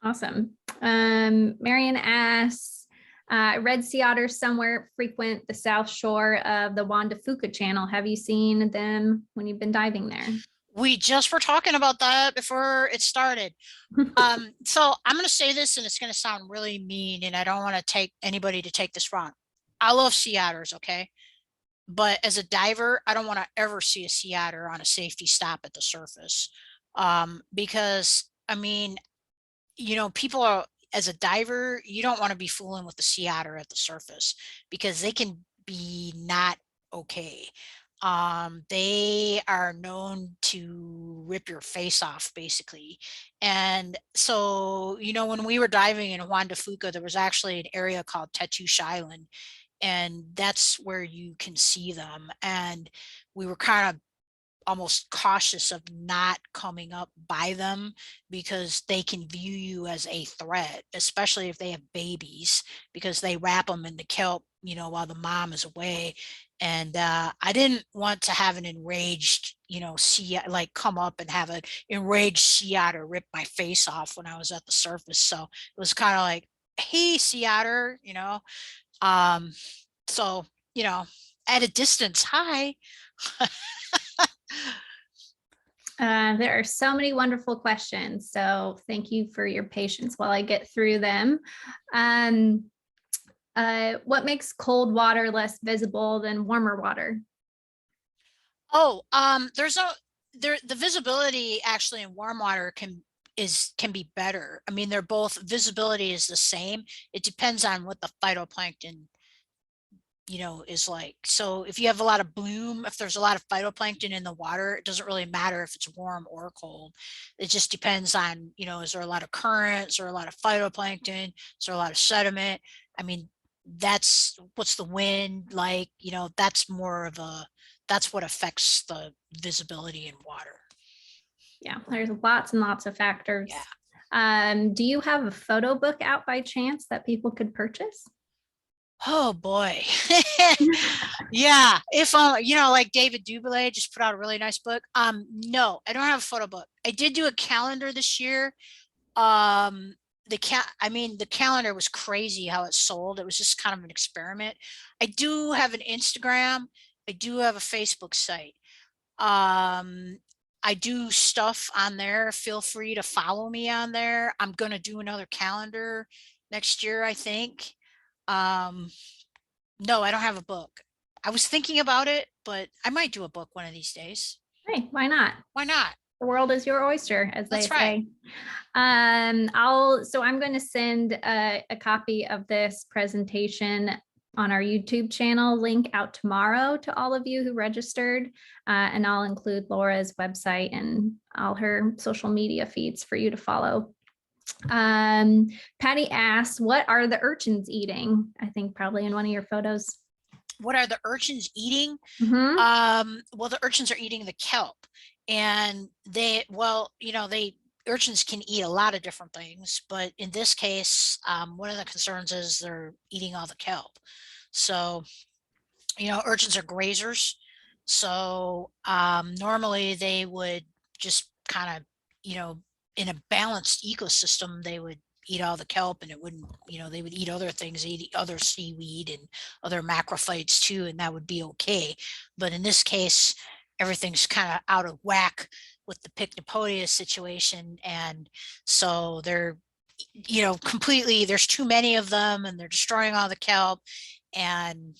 Awesome. Marion asks, red sea otters somewhere frequent the south shore of the Juan de Fuca channel. Have you seen them when you've been diving there? We just were talking about that before it started. So I'm going to say this and it's going to sound really mean and I don't want to take anybody to take this wrong. I love sea otters, okay? But as a diver, I don't want to ever see a sea otter on a safety stop at the surface. Because I mean, people are, as a diver, you don't want to be fooling with the sea otter at the surface because they can be not okay. They are known to rip your face off basically. And so, when we were diving in Juan de Fuca, there was actually an area called Tatoosh Island, and that's where you can see them. And we were kind of almost cautious of not coming up by them because they can view you as a threat, especially if they have babies, because they wrap them in the kelp, while the mom is away. And I didn't want to have an enraged, like come up and have an enraged sea otter rip my face off when I was at the surface. So it was kind of like, hey, sea otter, um, so, at a distance, hi. There are so many wonderful questions. So thank you for your patience while I get through them. What makes cold water less visible than warmer water? Oh, the visibility actually in warm water can be better. I mean, they're both, visibility is the same. It depends on what the phytoplankton, is like. So if you have a lot of bloom, if there's a lot of phytoplankton in the water, it doesn't really matter if it's warm or cold. It just depends on, is there a lot of currents or a lot of phytoplankton? Is there a lot of sediment? I mean, what's the wind like? That's what affects the visibility in water. Yeah, there's lots and lots of factors. Yeah. Do you have a photo book out by chance that people could purchase? Oh boy. Yeah. If like David Dubélé just put out a really nice book. No, I don't have a photo book. I did do a calendar this year. The calendar was crazy how it sold. It was just kind of an experiment. I do have an Instagram. I do have a Facebook site. I do stuff on there. Feel free to follow me on there. I'm gonna do another calendar next year, I think. No, I don't have a book. I was thinking about it, but I might do a book one of these days. Hey, why not? Why not? The world is your oyster, as they That's right. say. So I'm going to send a copy of this presentation on our YouTube channel link out tomorrow to all of you who registered, and I'll include Laura's website and all her social media feeds for you to follow. Patty asked, what are the urchins eating? I think probably in one of your photos. What are the urchins eating? Mm-hmm. Well, the urchins are eating the kelp, and urchins can eat a lot of different things, but in this case, one of the concerns is they're eating all the kelp. So, urchins are grazers. So normally they would just kind of, in a balanced ecosystem, they would eat all the kelp, and it wouldn't, they would eat other things, eat other seaweed and other macrophytes too, and that would be okay. But in this case, everything's kind of out of whack with the Pycnopodia situation, and so they're completely, there's too many of them and they're destroying all the kelp, and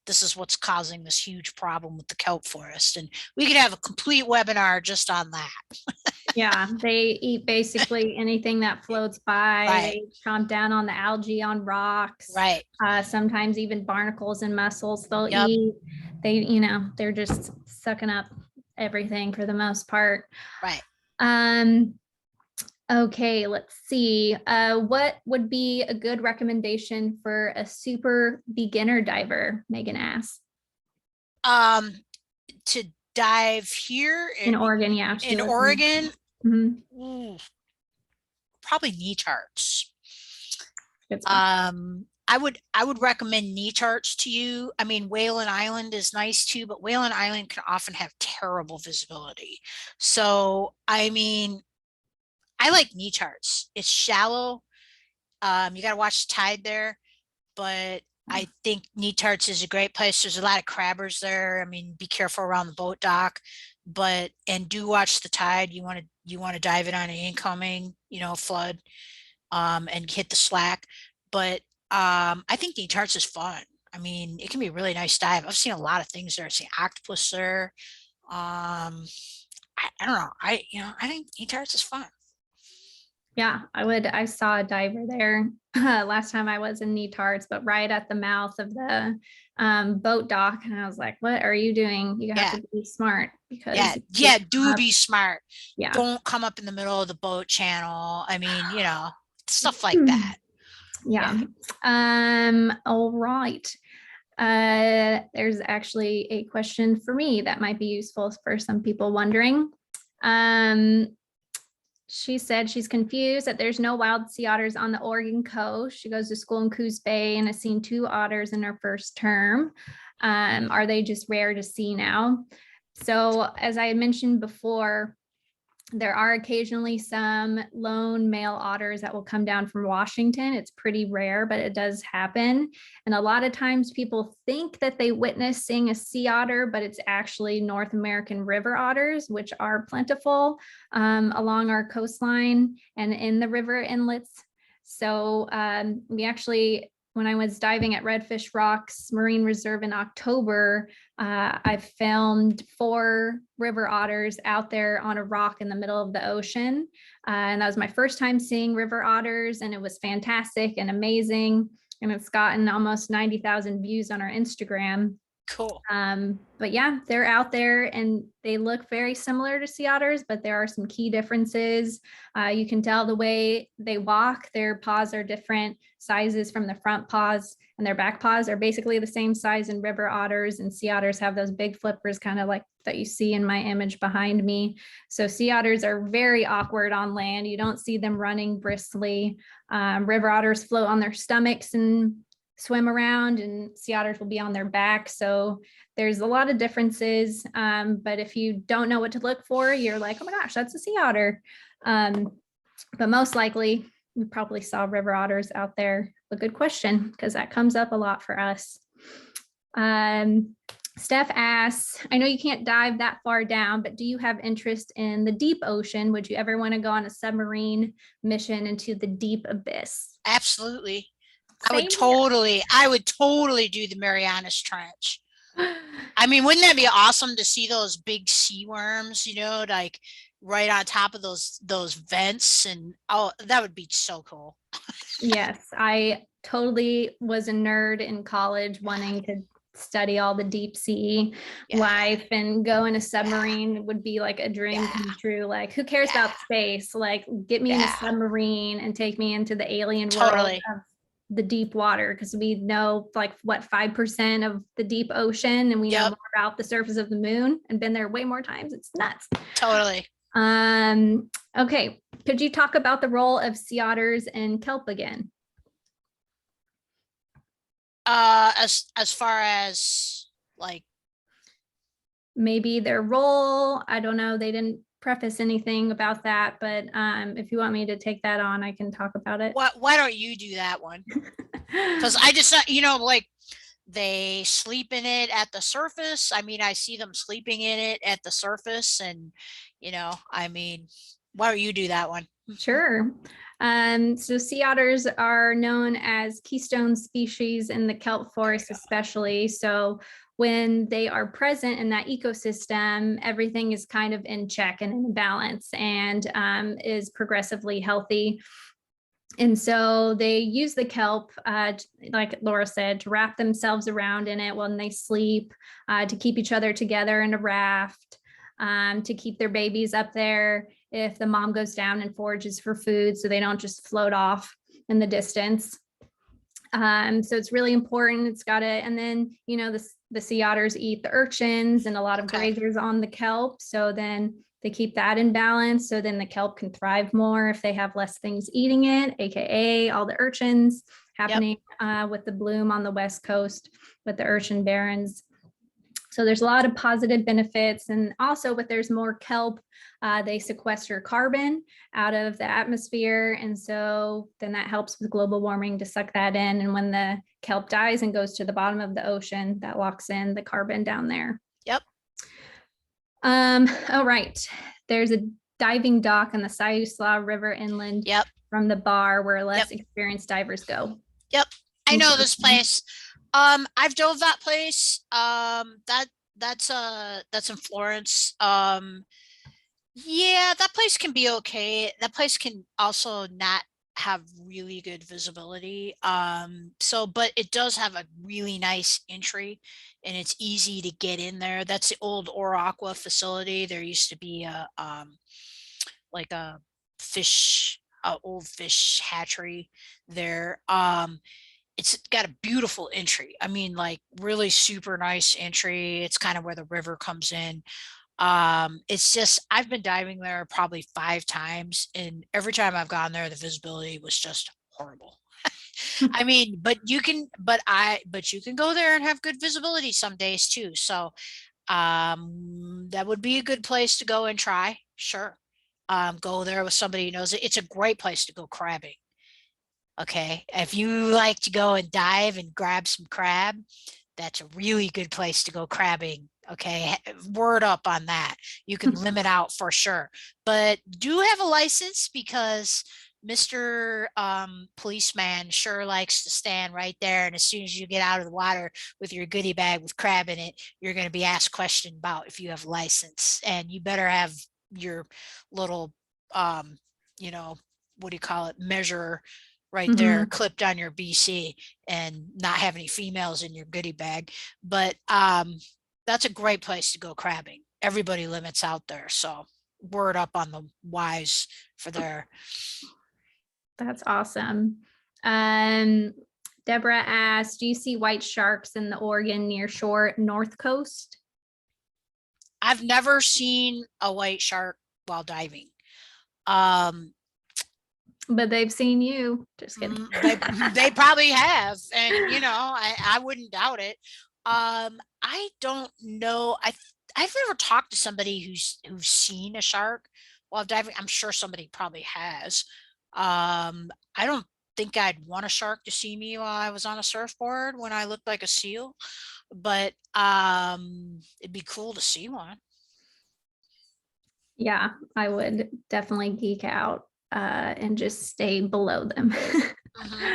this is what's causing this huge problem with the kelp forest. And we could have a complete webinar just on that. Yeah, they eat basically anything that floats by. Right. They chomp down on the algae on rocks. Right. Sometimes even barnacles and mussels they'll Yep. eat. They're just sucking up everything for the most part. Right. Okay, let's see. What would be a good recommendation for a super beginner diver? Megan asked. To dive here In Oregon, yeah. In Oregon, mm-hmm. Probably knee charts. I would recommend knee charts to you. I mean, Whalen Island is nice too, but Whalen Island can often have terrible visibility. So, I mean, I like knee charts. It's shallow. You got to watch the tide there, but I think knee charts is a great place. There's a lot of crabbers there. I mean, be careful around the boat dock, and do watch the tide. You want to dive it on an incoming, flood, and hit the slack. But I think knee charts is fun. I mean, it can be a really nice dive. I've seen a lot of things there. I've seen octopus there. I don't know. I think knee charts is fun. Yeah, I saw a diver there last time I was in knee tarts, but right at the mouth of the boat dock. And I was like, what are you doing? You have to be smart because be smart. Yeah. Don't come up in the middle of the boat channel. I mean, stuff like that. Yeah. All right. There's actually a question for me that might be useful for some people wondering. She said she's confused that there's no wild sea otters on the Oregon coast. She goes to school in Coos Bay and has seen 2 otters in her first term. Are they just rare to see now? So as I had mentioned before, There are occasionally some lone male otters that will come down from Washington. It's pretty rare, but it does happen. And a lot of times people think that they witness seeing a sea otter, but it's actually North American river otters, which are plentiful along our coastline and in the river inlets. So we actually, when I was diving at Redfish Rocks Marine Reserve in October, I filmed 4 river otters out there on a rock in the middle of the ocean. And that was my first time seeing river otters, and it was fantastic and amazing. And it's gotten almost 90,000 views on our Instagram. Cool. But yeah, they're out there and they look very similar to sea otters, but there are some key differences. You can tell the way they walk, their paws are different sizes from the front paws, and their back paws are basically the same size in river otters, and sea otters have those big flippers kind of like that you see in my image behind me. So sea otters are very awkward on land. You don't see them running briskly. River otters float on their stomachs and swim around, and sea otters will be on their back. So there's a lot of differences. But if you don't know what to look for, you're like, oh my gosh, that's a sea otter. But most likely we probably saw river otters out there. A good question, because that comes up a lot for us. Steph asks, I know you can't dive that far down, but do you have interest in the deep ocean? Would you ever want to go on a submarine mission into the deep abyss? Absolutely. I Same would here. totally do the Marianas Trench. I mean, wouldn't that be awesome to see those big sea worms, like right on top of those vents? And oh, that would be so cool. Yes, I totally was a nerd in college wanting to study all the deep sea Yeah. life, and go in a submarine would be like a dream Yeah. come true. Like, who cares Yeah. about space? Like, get me in a Yeah. submarine and take me into the alien world Totally. of the deep water, because we know like what 5% of the deep ocean, and we know Yep. more about the surface of the moon and been there way more times. It's nuts. Totally. Okay, could you talk about the role of sea otters and kelp again? As far as like, Maybe their role, I don't know, they didn't preface anything about that, but if you want me to take that on, I can talk about it. why don't you do that one? Because I just, like they sleep in it at the surface. I mean, I see them sleeping in it at the surface, and I mean, why don't you do that one? Sure. So sea otters are known as keystone species in the kelp forest, especially. So when they are present in that ecosystem, everything is kind of in check and in balance, and is progressively healthy. And so they use the kelp, like Laura said, to wrap themselves around in it when they sleep, to keep each other together in a raft, to keep their babies up there if the mom goes down and forages for food, so they don't just float off in the distance. So it's really important. It's got to, and then, the sea otters eat the urchins and a lot of grazers on the kelp. So then they keep that in balance. So then the kelp can thrive more if they have less things eating it, AKA all the urchins happening with the bloom on the West Coast with the urchin barrens. So there's a lot of positive benefits. And also, but there's more kelp, they sequester carbon out of the atmosphere. And so then that helps with global warming to suck that in. And when the kelp dies and goes to the bottom of the ocean, that locks in the carbon down there. Yep. All right. There's a diving dock on the Siuslaw River inland from the bar where less experienced divers go. Yep. I know this place. I've dove that place. That's in Florence. Yeah, that place can be okay. That place can also not have really good visibility. But it does have a really nice entry, and it's easy to get in there. That's the old Aqua facility. There used to be a like a old fish hatchery there. It's got a beautiful entry. I mean, like really super nice entry. It's kind of where the river comes in. It's just, I've been diving there probably 5 times, and every time I've gone there, the visibility was just horrible. I mean, but you can go there and have good visibility some days too. So, that would be a good place to go and try. Sure. go there with somebody who knows it. It's a great place to go crabbing. Okay, if you like to go and dive and grab some crab, that's a really good place to go crabbing. Okay, word up on that. You can limit out for sure, but do have a license, because Mr. Policeman sure likes to stand right there. And as soon as you get out of the water with your goodie bag with crab in it, you're going to be asked question about if you have license, and you better have your little, you know, what do you call it, measure right there clipped on your BC, and not have any females in your goodie bag. But that's a great place to go crabbing. Everybody limits out there, so word up on the wise for there. That's awesome. Deborah asked, do you see white sharks in the Oregon near shore north coast? I've never seen a white shark while diving. But they've seen you. Just kidding. They probably have, and you know, I wouldn't doubt it. I don't know. I've never talked to somebody who's seen a shark while diving. I'm sure somebody probably has. I don't think I'd want a shark to see me while I was on a surfboard when I looked like a seal, but it'd be cool to see one. Yeah, I would definitely geek out and just stay below them.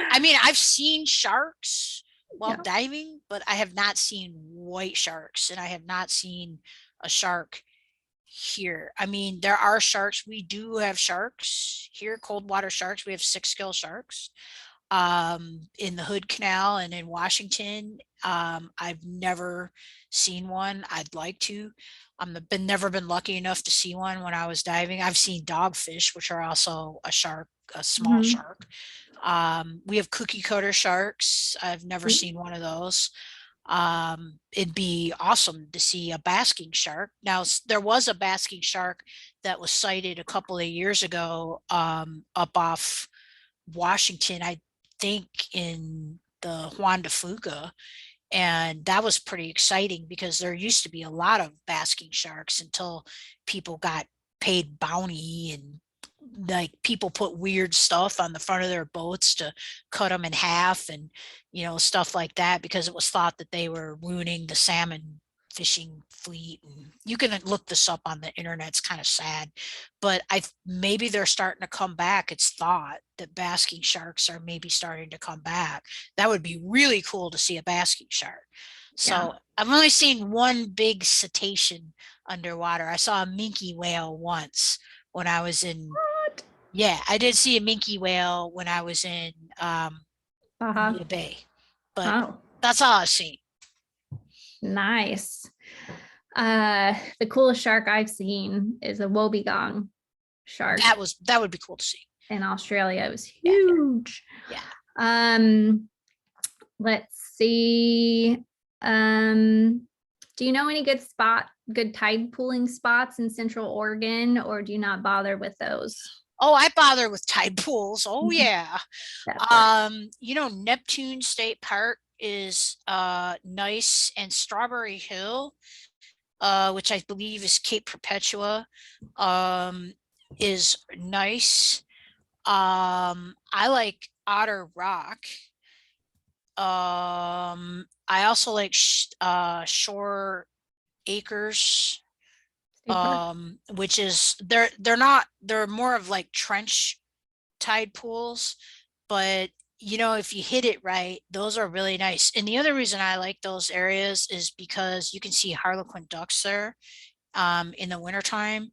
I mean, I've seen sharks while Yeah. diving, but I have not seen white sharks, and I have not seen a shark here. I mean, there are sharks. We do have sharks here, cold water sharks. We have 6-gill sharks in the Hood Canal and in Washington. I've never seen one. I'd like to. Never been lucky enough to see one when I was diving. I've seen dogfish, which are also a shark, a small shark. We have cookie cutter sharks. I've never seen one of those. It'd be awesome to see a basking shark. Now, there was a basking shark that was sighted a couple of years ago up off Washington, I think in the Juan de Fuca. And that was pretty exciting, because there used to be a lot of basking sharks until people got paid bounty, and like people put weird stuff on the front of their boats to cut them in half, and you know, stuff like that, because it was thought that they were ruining the salmon fishing fleet. And you can look this up on the internet. It's kind of sad, but maybe they're starting to come back. It's thought that basking sharks are maybe starting to come back. That would be really cool to see a basking shark. So I've only seen one big cetacean underwater. I saw a minke whale once when I was in I did see a minke whale when I was in the Bay, but that's all I've seen. Nice. The coolest shark I've seen is a wobbegong shark. That would be cool to see. In Australia, it was huge. Yeah. Let's see. Do you know any good tide pooling spots in Central Oregon, or do you not bother with those? Oh, I bother with tide pools. Oh yeah. You know, Neptune State Park is nice, and Strawberry Hill, which I believe is Cape Perpetua, is nice. I like Otter Rock. I also like Shore Acres, which is they're more of like trench tide pools, but you know, if you hit it right, those are really nice. And the other reason I like those areas is because you can see Harlequin ducks there in the wintertime,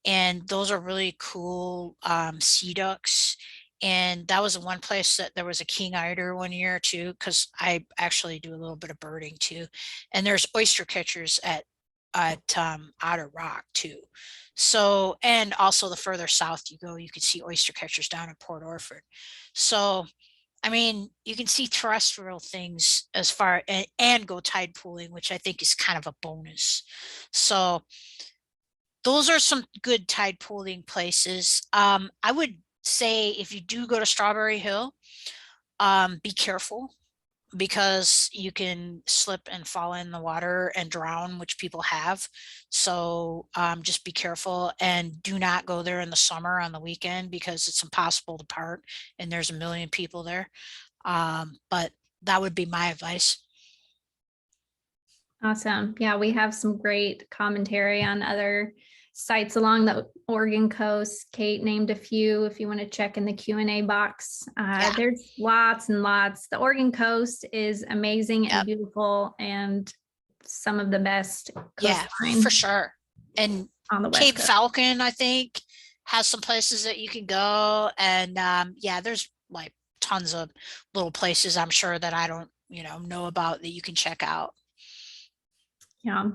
and those are really cool sea ducks. And that was the one place that there was a king eider one year too, because I actually do a little bit of birding too. And there's oyster catchers at Otter Rock too. So, and also the further south you go, you can see oyster catchers down in Port Orford. So, I mean, you can see terrestrial things as far and go tide pooling, which I think is kind of a bonus. So those are some good tide pooling places. I would say if you do go to Strawberry Hill, be careful. because you can slip and fall in the water and drown, which people have. So just be careful, and do not go there in the summer on the weekend because it's impossible to park and there's a million people there. But that would be my advice. Awesome. Yeah, we have some great commentary on other sites along the Oregon coast. Kate named a few if you want to check in the Q&A box. Yeah. There's lots and lots. The Oregon coast is amazing and Yep. beautiful, and some of the best Yeah, coastline for sure. And on the West Cape Coast. Falcon, I think, has some places that you can go. And yeah, there's like tons of little places I'm sure that I don't, know about that you can check out. Yeah.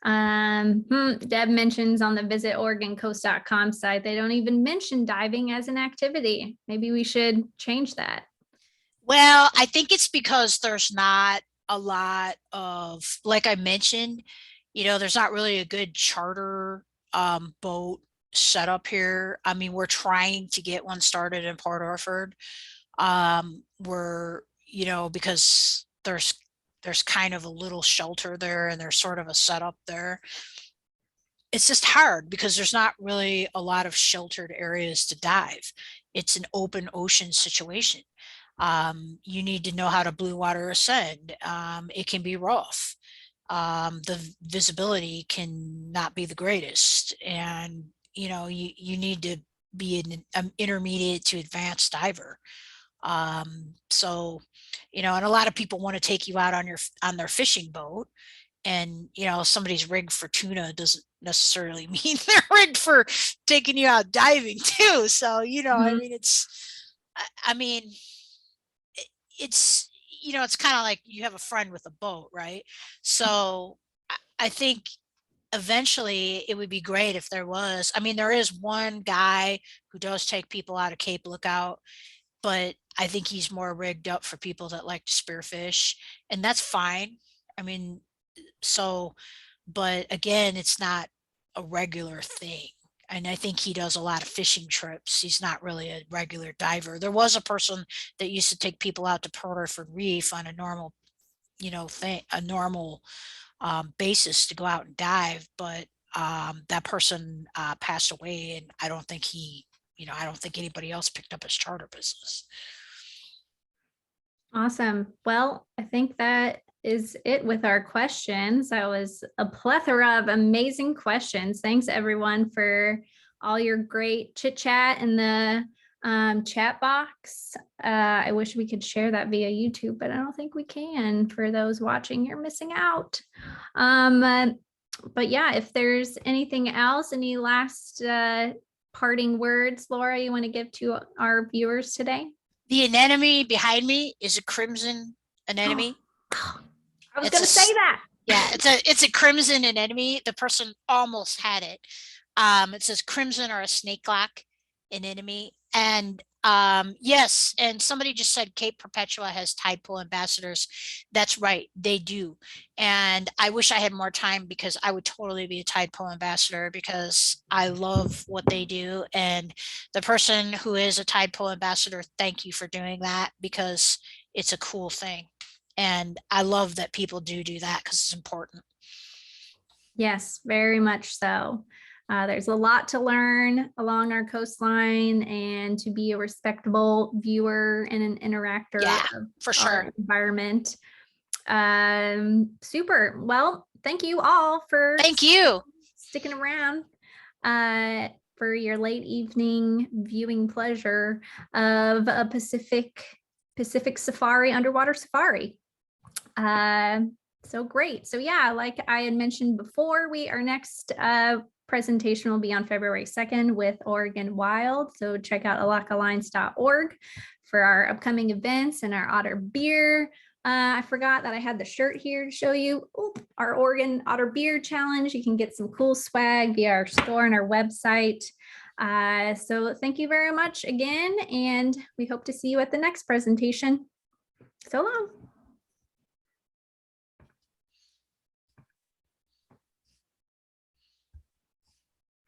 Deb mentions on the visitoregoncoast.com site, they don't even mention diving as an activity. Maybe we should change that. Well, I think it's because there's not a lot of, like I mentioned, there's not really a good charter boat set up here. I mean, we're trying to get one started in Port Orford. We're, because there's kind of a little shelter there and there's sort of a setup there. It's just hard because there's not really a lot of sheltered areas to dive. It's an open ocean situation. You need to know how to blue water ascend. It can be rough. The visibility can not be the greatest. And, you need to be an intermediate to advanced diver. So, and a lot of people want to take you out on their fishing boat, and somebody's rigged for tuna doesn't necessarily mean they're rigged for taking you out diving too. So, I mean, it's it's kind of like you have a friend with a boat, right? So I think eventually it would be great if there was. I mean, there is one guy who does take people out of Cape Lookout, but I think he's more rigged up for people that like to spearfish, and that's fine. I mean, but again, it's not a regular thing. And I think he does a lot of fishing trips. He's not really a regular diver. There was a person that used to take people out to Port Orford Reef on a normal, basis to go out and dive, but that person passed away, and I don't think I don't think anybody else picked up his charter business. Awesome. Well, I think that is it with our questions. That was a plethora of amazing questions. Thanks everyone for all your great chit chat in the chat box. I wish we could share that via YouTube, but I don't think we can. For those watching, you're missing out. But yeah, if there's anything else, any last parting words, Laura, you want to give to our viewers today? The anemone behind me is a crimson anemone. I was going to say that. Yeah, it's a crimson anemone. The person almost had it. It says crimson or a snake-lock anemone. And yes, and somebody just said Cape Perpetua has tide pool ambassadors. That's right, they do. And I wish I had more time, because I would totally be a tide pool ambassador, because I love what they do. And the person who is a tide pool ambassador, thank you for doing that, because it's a cool thing. And I love that people do that, because it's important. Yes, very much so. There's a lot to learn along our coastline, and to be a respectable viewer and an interactor of for sure. Our environment. Super. Well, thank you all for sticking around for your late evening viewing pleasure of a Pacific safari, underwater safari. So great. So yeah, like I had mentioned before, our next presentation will be on February 2nd with Oregon Wild. So check out elakhaalliance.org for our upcoming events and our otter beer. I forgot that I had the shirt here to show you. Our Oregon Otter Beer Challenge. You can get some cool swag via our store and our website. So thank you very much again, and we hope to see you at the next presentation. So long.